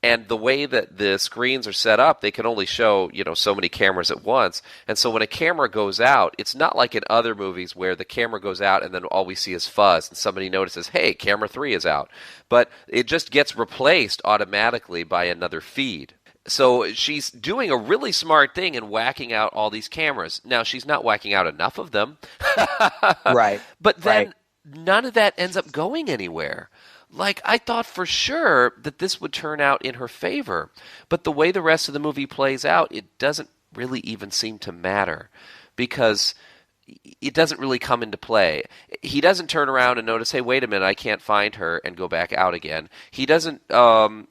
And the way that the screens are set up, they can only show, so many cameras at once. And so when a camera goes out, it's not like in other movies where the camera goes out and then all we see is fuzz, and somebody notices, hey, camera 3 is out. But it just gets replaced automatically by another feed. So she's doing a really smart thing and whacking out all these cameras. Now, she's not whacking out enough of them. Right. But then none of that ends up going anywhere. Like, I thought for sure that this would turn out in her favor. But the way the rest of the movie plays out, it doesn't really even seem to matter. Because it doesn't really come into play. He doesn't turn around and notice, hey, wait a minute, I can't find her, and go back out again. He doesn't run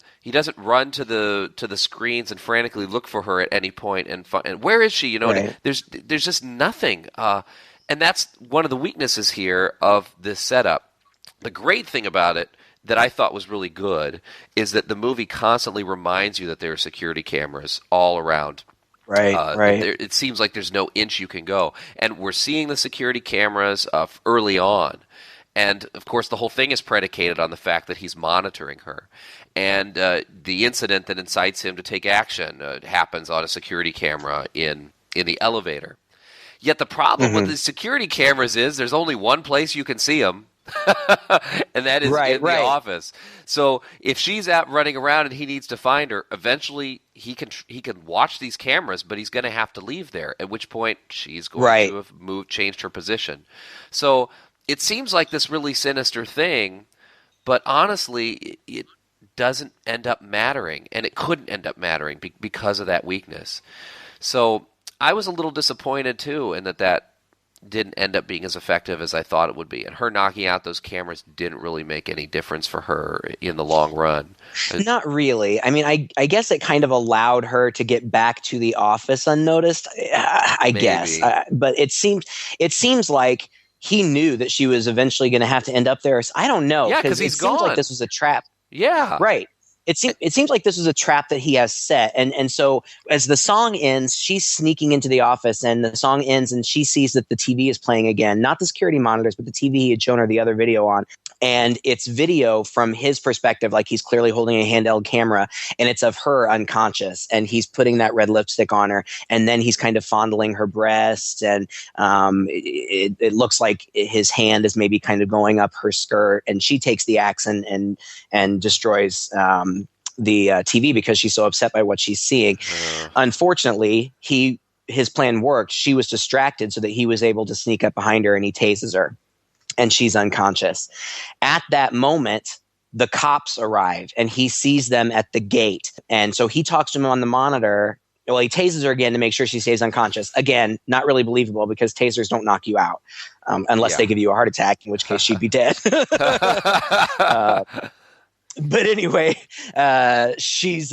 to the screens and frantically look for her at any point and where is she? Right. There's just nothing. And that's one of the weaknesses here of this setup. The great thing about it that I thought was really good is that the movie constantly reminds you that there are security cameras all around. Right. It seems like there's no inch you can go. And we're seeing the security cameras early on. And, of course, the whole thing is predicated on the fact that he's monitoring her. And the incident that incites him to take action happens on a security camera in the elevator. Yet the problem with the security cameras is there's only one place you can see them. And that is in the office. So if she's out running around and he needs to find her, eventually he can watch these cameras, but he's going to have to leave there. At which point she's going to have changed her position. So it seems like this really sinister thing, but honestly, it doesn't end up mattering, and it couldn't end up mattering because of that weakness. So I was a little disappointed too, in that didn't end up being as effective as I thought it would be. And her knocking out those cameras didn't really make any difference for her in the long run. Not really. I mean, I guess it kind of allowed her to get back to the office unnoticed, I guess. But it seems like he knew that she was eventually going to have to end up there. I don't know. Yeah, because he's gone. Seems like this was a trap. Yeah. Right. It seems like this was a trap that he has set. And so as the song ends, she's sneaking into the office, and the song ends and she sees that the TV is playing again. Not the security monitors, but the TV he had shown her the other video on. And it's video from his perspective, like he's clearly holding a handheld camera, and it's of her unconscious, and he's putting that red lipstick on her, and then he's kind of fondling her breast, and it looks like his hand is maybe kind of going up her skirt, and she takes the axe and destroys the TV because she's so upset by what she's seeing. Unfortunately, his plan worked. She was distracted so that he was able to sneak up behind her, and he tases her. And she's unconscious. At that moment, the cops arrive, and he sees them at the gate. And so he talks to him on the monitor. Well, he tases her again to make sure she stays unconscious. Again, not really believable because tasers don't knock you out unless they give you a heart attack, in which case she'd be dead. But anyway, she's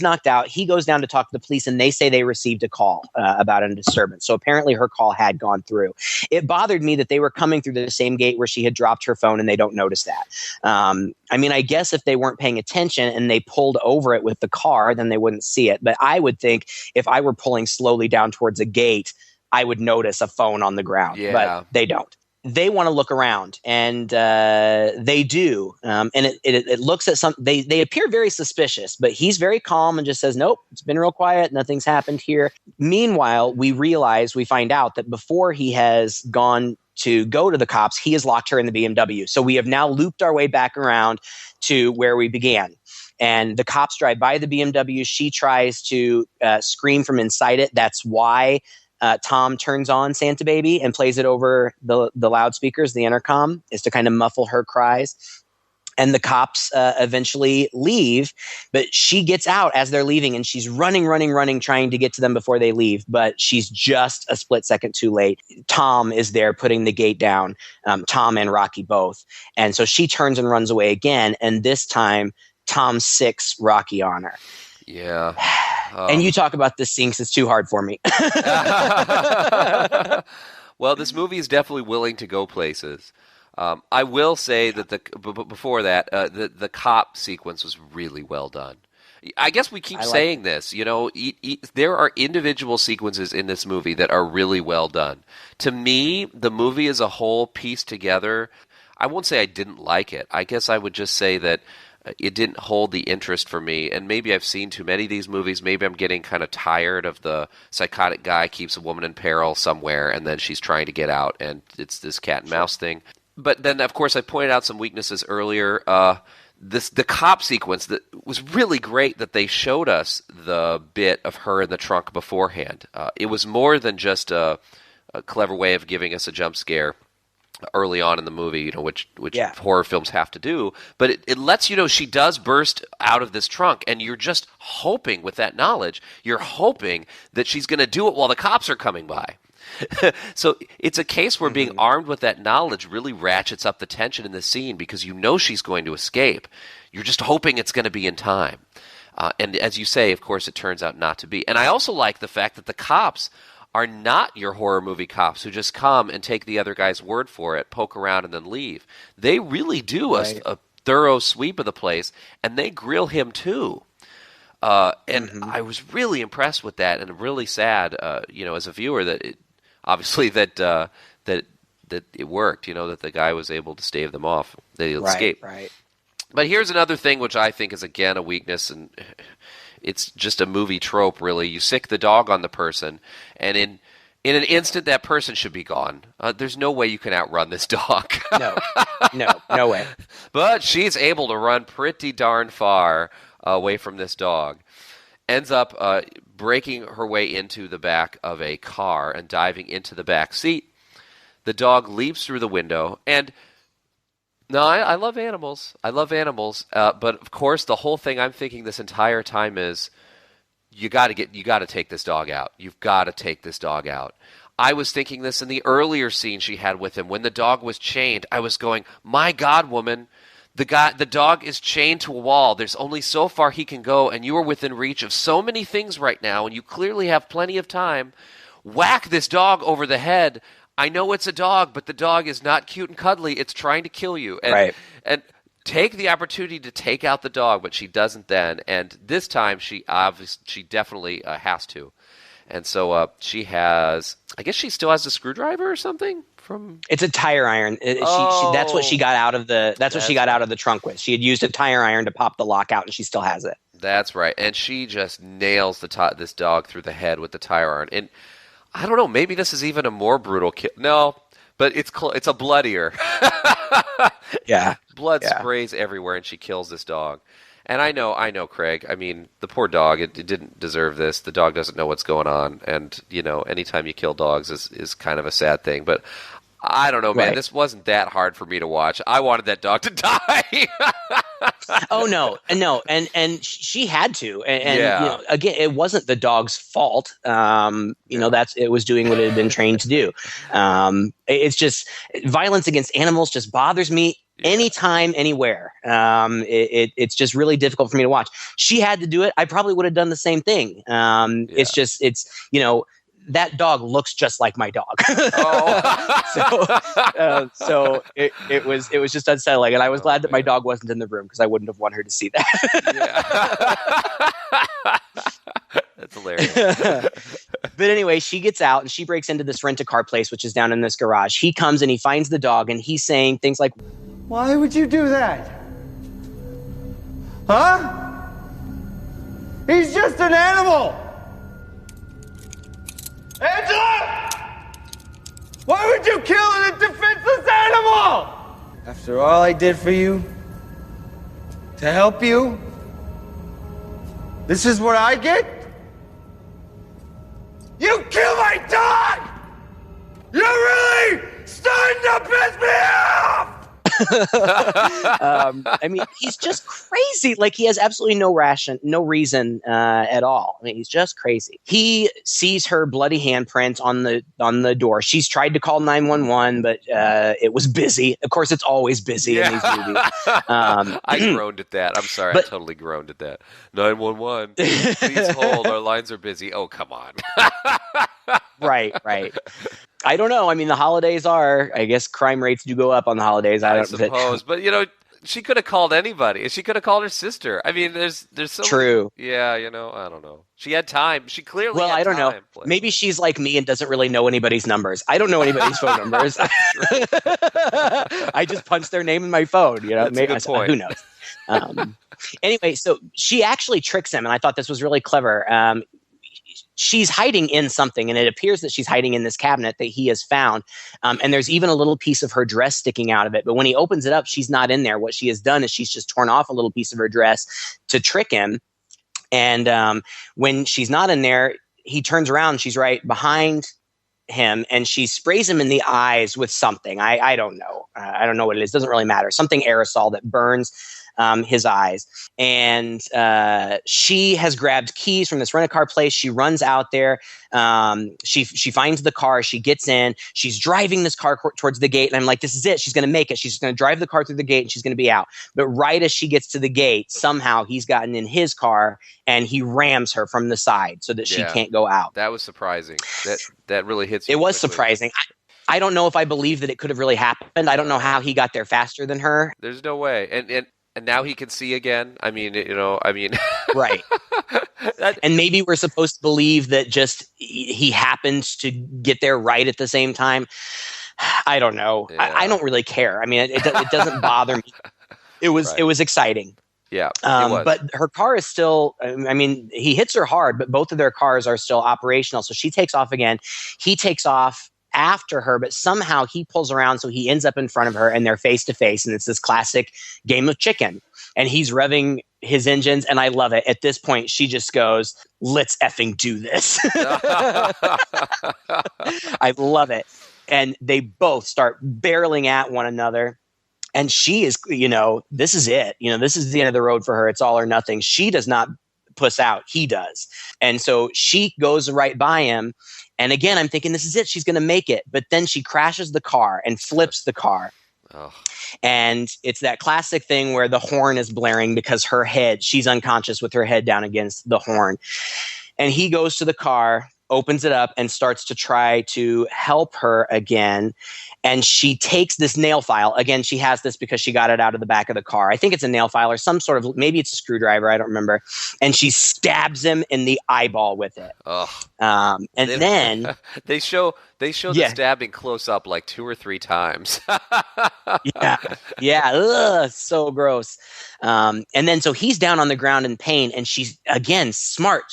knocked out. He goes down to talk to the police, and they say they received a call about a disturbance. So apparently her call had gone through. It bothered me that they were coming through the same gate where she had dropped her phone, and they don't notice that. I mean, I guess if they weren't paying attention and they pulled over it with the car, then they wouldn't see it. But I would think if I were pulling slowly down towards a gate, I would notice a phone on the ground. Yeah. But they don't. They want to look around, and they do. And it looks at some. They appear very suspicious, but he's very calm and just says, "Nope, it's been real quiet. Nothing's happened here." Meanwhile, we find out that before he has gone to go to the cops, he has locked her in the BMW. So we have now looped our way back around to where we began. And the cops drive by the BMW. She tries to scream from inside it. That's why Tom turns on Santa Baby and plays it over the loudspeakers, the intercom, is to kind of muffle her cries. And the cops eventually leave, but she gets out as they're leaving, and she's running, trying to get to them before they leave. But she's just a split second too late. Tom is there putting the gate down, Tom and Rocky both. And so she turns and runs away again. And this time, Tom sicks Rocky on her. Yeah. And you talk about this scene 'cause it's too hard for me. Well, this movie is definitely willing to go places. I will say that before that, the cop sequence was really well done. I guess we keep saying this, you know, there are individual sequences in this movie that are really well done. To me, the movie as a whole pieced together, I won't say I didn't like it. I guess I would just say that it didn't hold the interest for me, and maybe I've seen too many of these movies. Maybe I'm getting kind of tired of the psychotic guy keeps a woman in peril somewhere, and then she's trying to get out, and it's this cat and mouse thing. But then, of course, I pointed out some weaknesses earlier. The cop sequence that was really great that they showed us the bit of her in the trunk beforehand. It was more than just a clever way of giving us a jump scare early on in the movie, you know, which horror films have to do, but it lets you know she does burst out of this trunk, and you're just hoping with that knowledge, you're hoping that she's going to do it while the cops are coming by. So it's a case where being armed with that knowledge really ratchets up the tension in the scene because you know she's going to escape. You're just hoping it's going to be in time. And as you say, of course, it turns out not to be. And I also like the fact that the cops are not your horror movie cops who just come and take the other guy's word for it, poke around, and then leave. They really do a thorough sweep of the place, and they grill him too. And I was really impressed with that, and really sad, you know, as a viewer that it worked. You know, that the guy was able to stave them off. They escaped. Right. But here's another thing which I think is again a weakness, and it's just a movie trope, really. You sick the dog on the person, and in an instant, that person should be gone. There's no way you can outrun this dog. No way. But she's able to run pretty darn far away from this dog. Ends up breaking her way into the back of a car and diving into the back seat. The dog leaps through the window, and no, I love animals. I love animals, but of course, the whole thing I'm thinking this entire time is, you got to take this dog out. You've got to take this dog out. I was thinking this in the earlier scene she had with him when the dog was chained. I was going, my God, woman, the dog is chained to a wall. There's only so far he can go, and you are within reach of so many things right now, and you clearly have plenty of time. Whack this dog over the head. I know it's a dog, but the dog is not cute and cuddly. It's trying to kill you. And take the opportunity to take out the dog, but she doesn't then. And this time, she definitely has to. And so she has, I guess she still has a screwdriver or something from. It's a tire iron. That's what she got out of the. That's what she got out of the trunk with. She had used a tire iron to pop the lock out, and she still has it. That's right. And she just nails this dog through the head with the tire iron. And I don't know. Maybe this is even a more brutal kill. No, but it's a bloodier. Yeah, blood sprays everywhere, and she kills this dog. And I know, Craig. I mean, the poor dog. It didn't deserve this. The dog doesn't know what's going on, and you know, anytime you kill dogs is kind of a sad thing. But I don't know, man. Right. This wasn't that hard for me to watch. I wanted that dog to die. Oh no, and she had to, and you know, again, it wasn't the dog's fault. You know, it was doing what it had been trained to do. It's just violence against animals just bothers me anytime, anywhere. It's just really difficult for me to watch. She had to do it. I probably would have done the same thing. It's that dog looks just like my dog. So it was just unsettling, and I was glad that my dog wasn't in the room because I wouldn't have wanted her to see that. That's hilarious. But anyway, she gets out and she breaks into this rent-a-car place, which is down in this garage. He comes and he finds the dog, and he's saying things like, "Why would you do that? Huh? He's just an animal! Angela! Why would you kill a defenseless animal? After all I did for you, to help you, this is what I get? You kill my dog! You're really starting to piss me off! I mean, he's just crazy. Like, he has absolutely no reason at all. I mean, he's just crazy. He sees her bloody handprint on the door. She's tried to call 911, but it was busy. Of course, it's always busy in these movies. I groaned at that. I'm sorry, I totally groaned at that. 911. Please hold. Our lines are busy. Oh, come on. Right. I don't know. I mean, the holidays I guess crime rates do go up on the holidays. I suppose. But, she could have called anybody. She could have called her sister. I mean, there's so true. Yeah, I don't know. She had time. She clearly had time. Well, I don't know. Maybe she's like me and doesn't really know anybody's numbers. I don't know anybody's phone numbers. I just punch their name in my phone. That's a good point. Who knows? Anyway, so she actually tricks him, and I thought this was really clever. She's hiding in something, and it appears that she's hiding in this cabinet that he has found. And there's even a little piece of her dress sticking out of it. But when he opens it up, she's not in there. What she has done is she's just torn off a little piece of her dress to trick him. And when she's not in there, he turns around. She's right behind him, and she sprays him in the eyes with something. I don't know. I don't know what it is. Doesn't really matter. Something aerosol that burns his eyes. And she has grabbed keys from this rent-a-car place. She runs out there. She finds the car. She gets in. She's driving this car towards the gate. And I'm like, this is it. She's going to make it. She's going to drive the car through the gate, and she's going to be out. But right as she gets to the gate, somehow he's gotten in his car, and he rams her from the side so that she can't go out. That was surprising. That really hits me. It was quickly. Surprising. I don't know if I believe that it could have really happened. I don't know how he got there faster than her. There's no way. And now he can see again. I mean, Right. And maybe we're supposed to believe that just he happens to get there right at the same time. I don't know. Yeah. I don't really care. I mean, it doesn't bother me. It was exciting. Yeah. It was. But her car is still, I mean, he hits her hard, but both of their cars are still operational. So she takes off again. He takes off after her, but somehow he pulls around, so he ends up in front of her, and they're face to face, and it's this classic game of chicken. And he's revving his engines, and I love it. At this point, she just goes, "Let's effing do this." I love it. And they both start barreling at one another. And she is, this is it. This is the end of the road for her. It's all or nothing. She does not puss out. He does. And so she goes right by him. And again, I'm thinking, this is it. She's going to make it. But then she crashes the car and flips the car. Oh. And it's that classic thing where the horn is blaring because she's unconscious with her head down against the horn. And he goes to the car, opens it up, and starts to try to help her again. And she takes this nail file. Again, she has this because she got it out of the back of the car. I think it's a nail file or some sort of, maybe it's a screwdriver. I don't remember. And she stabs him in the eyeball with it. And then they show the stabbing close up like 2 or 3 times. Yeah. Ugh, so gross. And then so he's down on the ground in pain, and she's again smart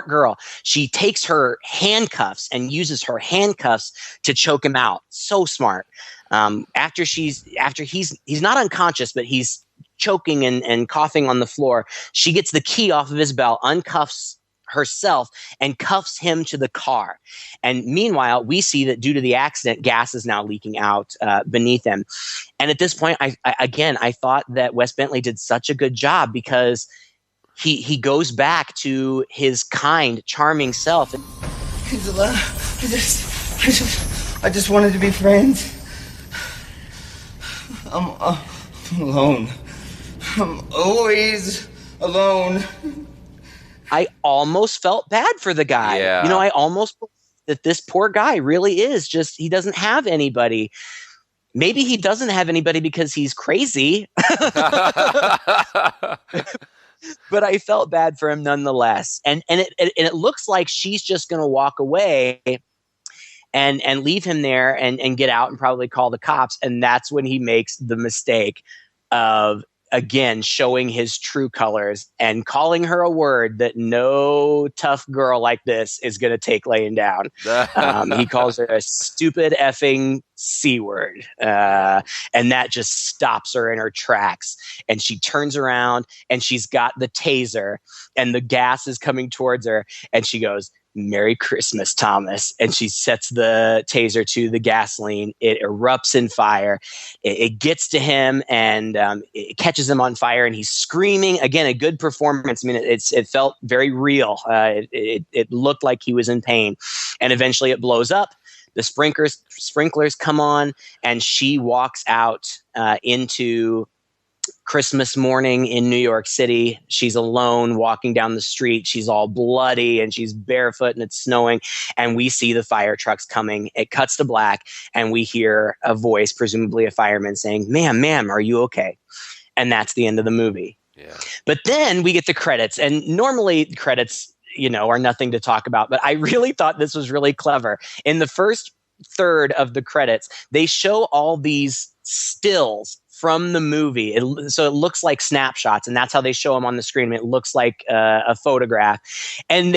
girl. She takes her handcuffs and uses her handcuffs to choke him out. So smart. After he's not unconscious, but he's choking and coughing on the floor. She gets the key off of his belt, uncuffs herself, and cuffs him to the car. And meanwhile, we see that due to the accident, gas is now leaking out beneath him. And at this point, I thought that Wes Bentley did such a good job because he goes back to his kind, charming self. Angela, I just wanted to be friends. alone. I'm always alone. I almost felt bad for the guy. Yeah. You know, I almost believe that this poor guy really is just, he doesn't have anybody. Maybe he doesn't have anybody because he's crazy. But I felt bad for him nonetheless. And it looks like she's just going to walk away and leave him there and get out and probably call the cops. And that's when he makes the mistake of, again, showing his true colors and calling her a word that no tough girl like this is going to take laying down. He calls her a stupid effing C word. And that just stops her in her tracks. And she turns around and she's got the taser and the gas is coming towards her. And she goes, "Merry Christmas, Thomas." And she sets the taser to the gasoline. It erupts in fire. It gets to him and it catches him on fire and he's screaming. Again, a good performance. I mean, it felt very real. It looked like he was in pain. And eventually it blows up. The sprinklers come on and she walks out into Christmas morning in New York City. She's alone walking down the street. She's all bloody and she's barefoot and it's snowing. And we see the fire trucks coming. It cuts to black and we hear a voice, presumably a fireman, saying, ma'am, are you okay?" And that's the end of the movie. Yeah. But then we get the credits, and normally credits, are nothing to talk about. But I really thought this was really clever. In the first third of the credits, they show all these stills from the movie. So it looks like snapshots, and that's how they show them on the screen. It looks like a photograph. And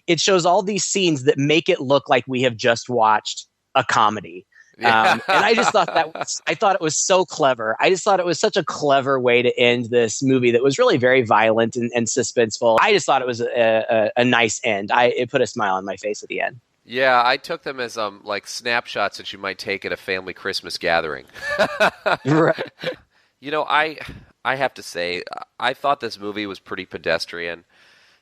it shows all these scenes that make it look like we have just watched a comedy. And I just thought it was so clever. I just thought it was such a clever way to end this movie that was really very violent and suspenseful. I just thought it was a nice end. It put a smile on my face at the end. Yeah, I took them as like snapshots that you might take at a family Christmas gathering. Right. I have to say, I thought this movie was pretty pedestrian.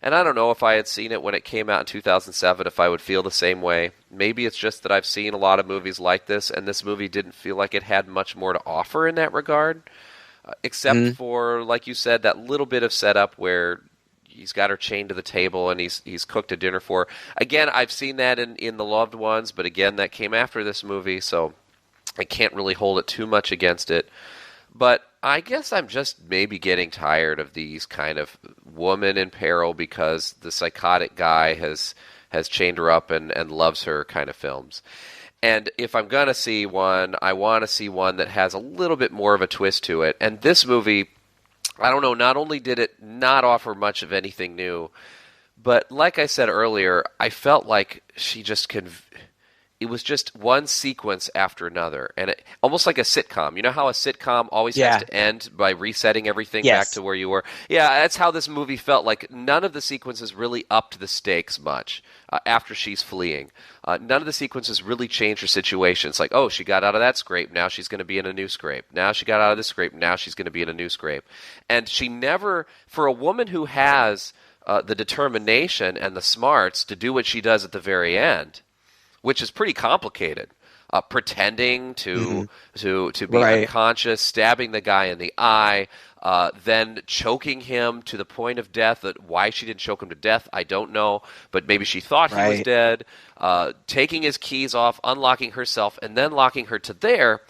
And I don't know if I had seen it when it came out in 2007, if I would feel the same way. Maybe it's just that I've seen a lot of movies like this, and this movie didn't feel like it had much more to offer in that regard. Except for, like you said, that little bit of setup where he's got her chained to the table and he's cooked a dinner for her. Again, I've seen that in The Loved Ones, but again, that came after this movie, so I can't really hold it too much against it. But I guess I'm just maybe getting tired of these kind of woman in peril because the psychotic guy has chained her up and loves her kind of films. And if I'm going to see one, I want to see one that has a little bit more of a twist to it. And this movie, I don't know, not only did it not offer much of anything new, but like I said earlier, I felt like she just it was just one sequence after another, and almost like a sitcom. You know how a sitcom always has to end by resetting everything back to where you were? Yeah, that's how this movie felt. Like none of the sequences really upped the stakes much after she's fleeing. None of the sequences really changed her situation. It's like, oh, she got out of that scrape, now she's going to be in a new scrape. Now she got out of this scrape, now she's going to be in a new scrape. And she never, for a woman who has the determination and the smarts to do what she does at the very end, which is pretty complicated. Pretending to be unconscious, stabbing the guy in the eye, then choking him to the point of death. Why she didn't choke him to death, I don't know, but maybe she thought he was dead. Taking his keys off, unlocking herself, and then locking her to there.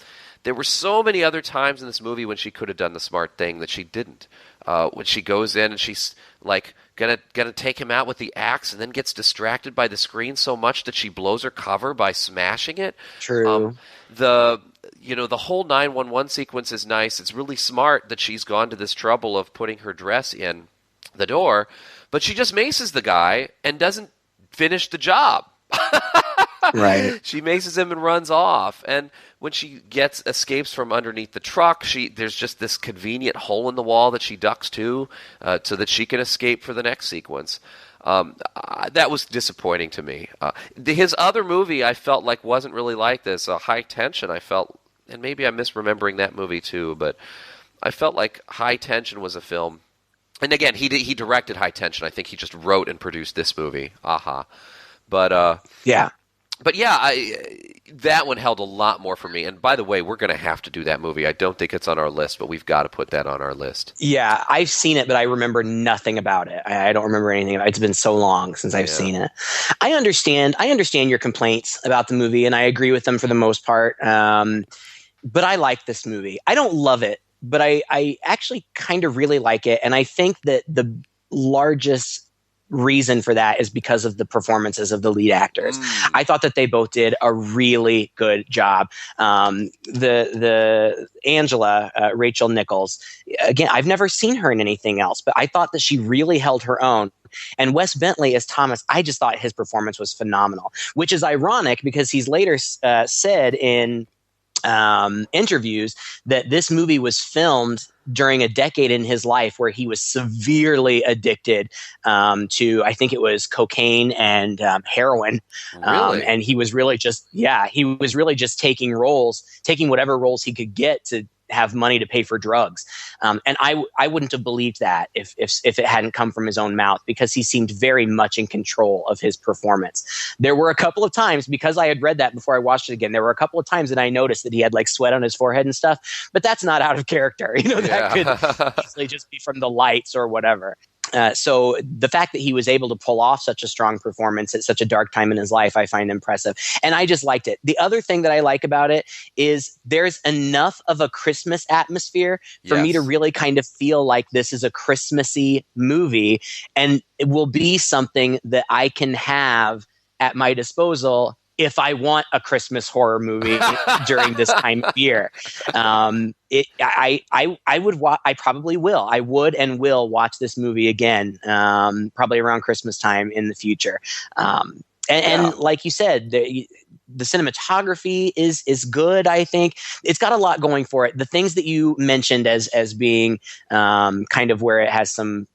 There were so many other times in this movie when she could have done the smart thing that she didn't. When she goes in and she's like gonna take him out with the axe and then gets distracted by the screen so much that she blows her cover by smashing it. True. The whole 911 sequence is nice. It's really smart that she's gone to this trouble of putting her dress in the door, but she just maces the guy and doesn't finish the job. Right. She maces him and runs off. And when she escapes from underneath the truck, there's just this convenient hole in the wall that she ducks to so that she can escape for the next sequence. That was disappointing to me. His other movie I felt like wasn't really like this. High Tension, I felt, and maybe I'm misremembering that movie too, but I felt like High Tension was a film. And again, he directed High Tension. I think he just wrote and produced this movie. But But yeah, that one held a lot more for me. And by the way, we're going to have to do that movie. I don't think it's on our list, but we've got to put that on our list. Yeah, I've seen it, but I remember nothing about it. I don't remember anything about it. It's been so long since I've seen it. I understand your complaints about the movie, and I agree with them for the most part. But I like this movie. I don't love it, but I actually kind of really like it. And I think that the largest reason for that is because of the performances of the lead actors. I thought that they both did a really good job. The Angela, Rachel Nichols, again, I've never seen her in anything else, but I thought that she really held her own. And Wes Bentley as Thomas, I just thought his performance was phenomenal, which is ironic because he's later said in interviews that this movie was filmed during a decade in his life where he was severely addicted to, I think it was cocaine and heroin. Really? And he was really just, taking whatever roles he could get to have money to pay for drugs. And I wouldn't have believed that if it hadn't come from his own mouth, because he seemed very much in control of his performance. There were a couple of times, because I had read that before I watched it again, there were a couple of times that I noticed that he had like sweat on his forehead and stuff, but that's not out of character. That could easily just be from the lights or whatever. So the fact that he was able to pull off such a strong performance at such a dark time in his life, I find impressive. And I just liked it. The other thing that I like about it is there's enough of a Christmas atmosphere for me to really kind of feel like this is a Christmassy movie, and it will be something that I can have at my disposal if I want a Christmas horror movie during this time of year. I probably will. I would and will watch this movie again, probably around Christmas time in the future. And like you said, the cinematography is good. I think it's got a lot going for it. The things that you mentioned as being kind of where it has some,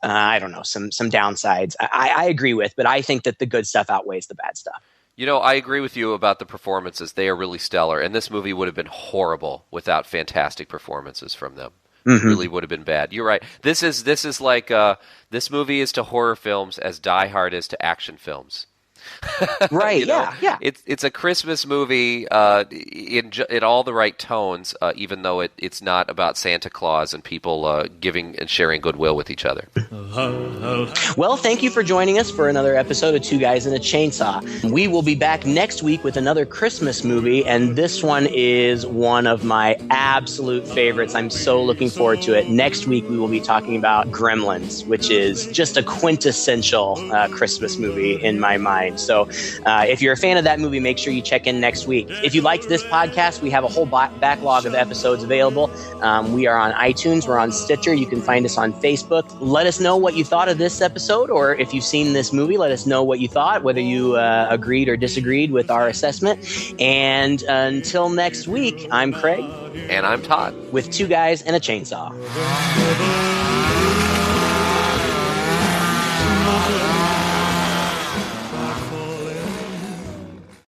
some downsides, I agree with, but I think that the good stuff outweighs the bad stuff. I agree with you about the performances. They are really stellar, and this movie would have been horrible without fantastic performances from them. It really would have been bad. You're right. This is like this movie is to horror films as Die Hard is to action films. Right. Yeah. It's a Christmas movie in all the right tones, even though it's not about Santa Claus and people giving and sharing goodwill with each other. Well, thank you for joining us for another episode of Two Guys and a Chainsaw. We will be back next week with another Christmas movie, and this one is one of my absolute favorites. I'm so looking forward to it. Next week, we will be talking about Gremlins, which is just a quintessential Christmas movie in my mind. So if you're a fan of that movie, make sure you check in next week. If you liked this podcast, we have a whole backlog of episodes available. We are on iTunes. We're on Stitcher. You can find us on Facebook. Let us know what you thought of this episode, or if you've seen this movie, let us know what you thought, whether you agreed or disagreed with our assessment. And until next week, I'm Craig. And I'm Todd. With Two Guys and a Chainsaw.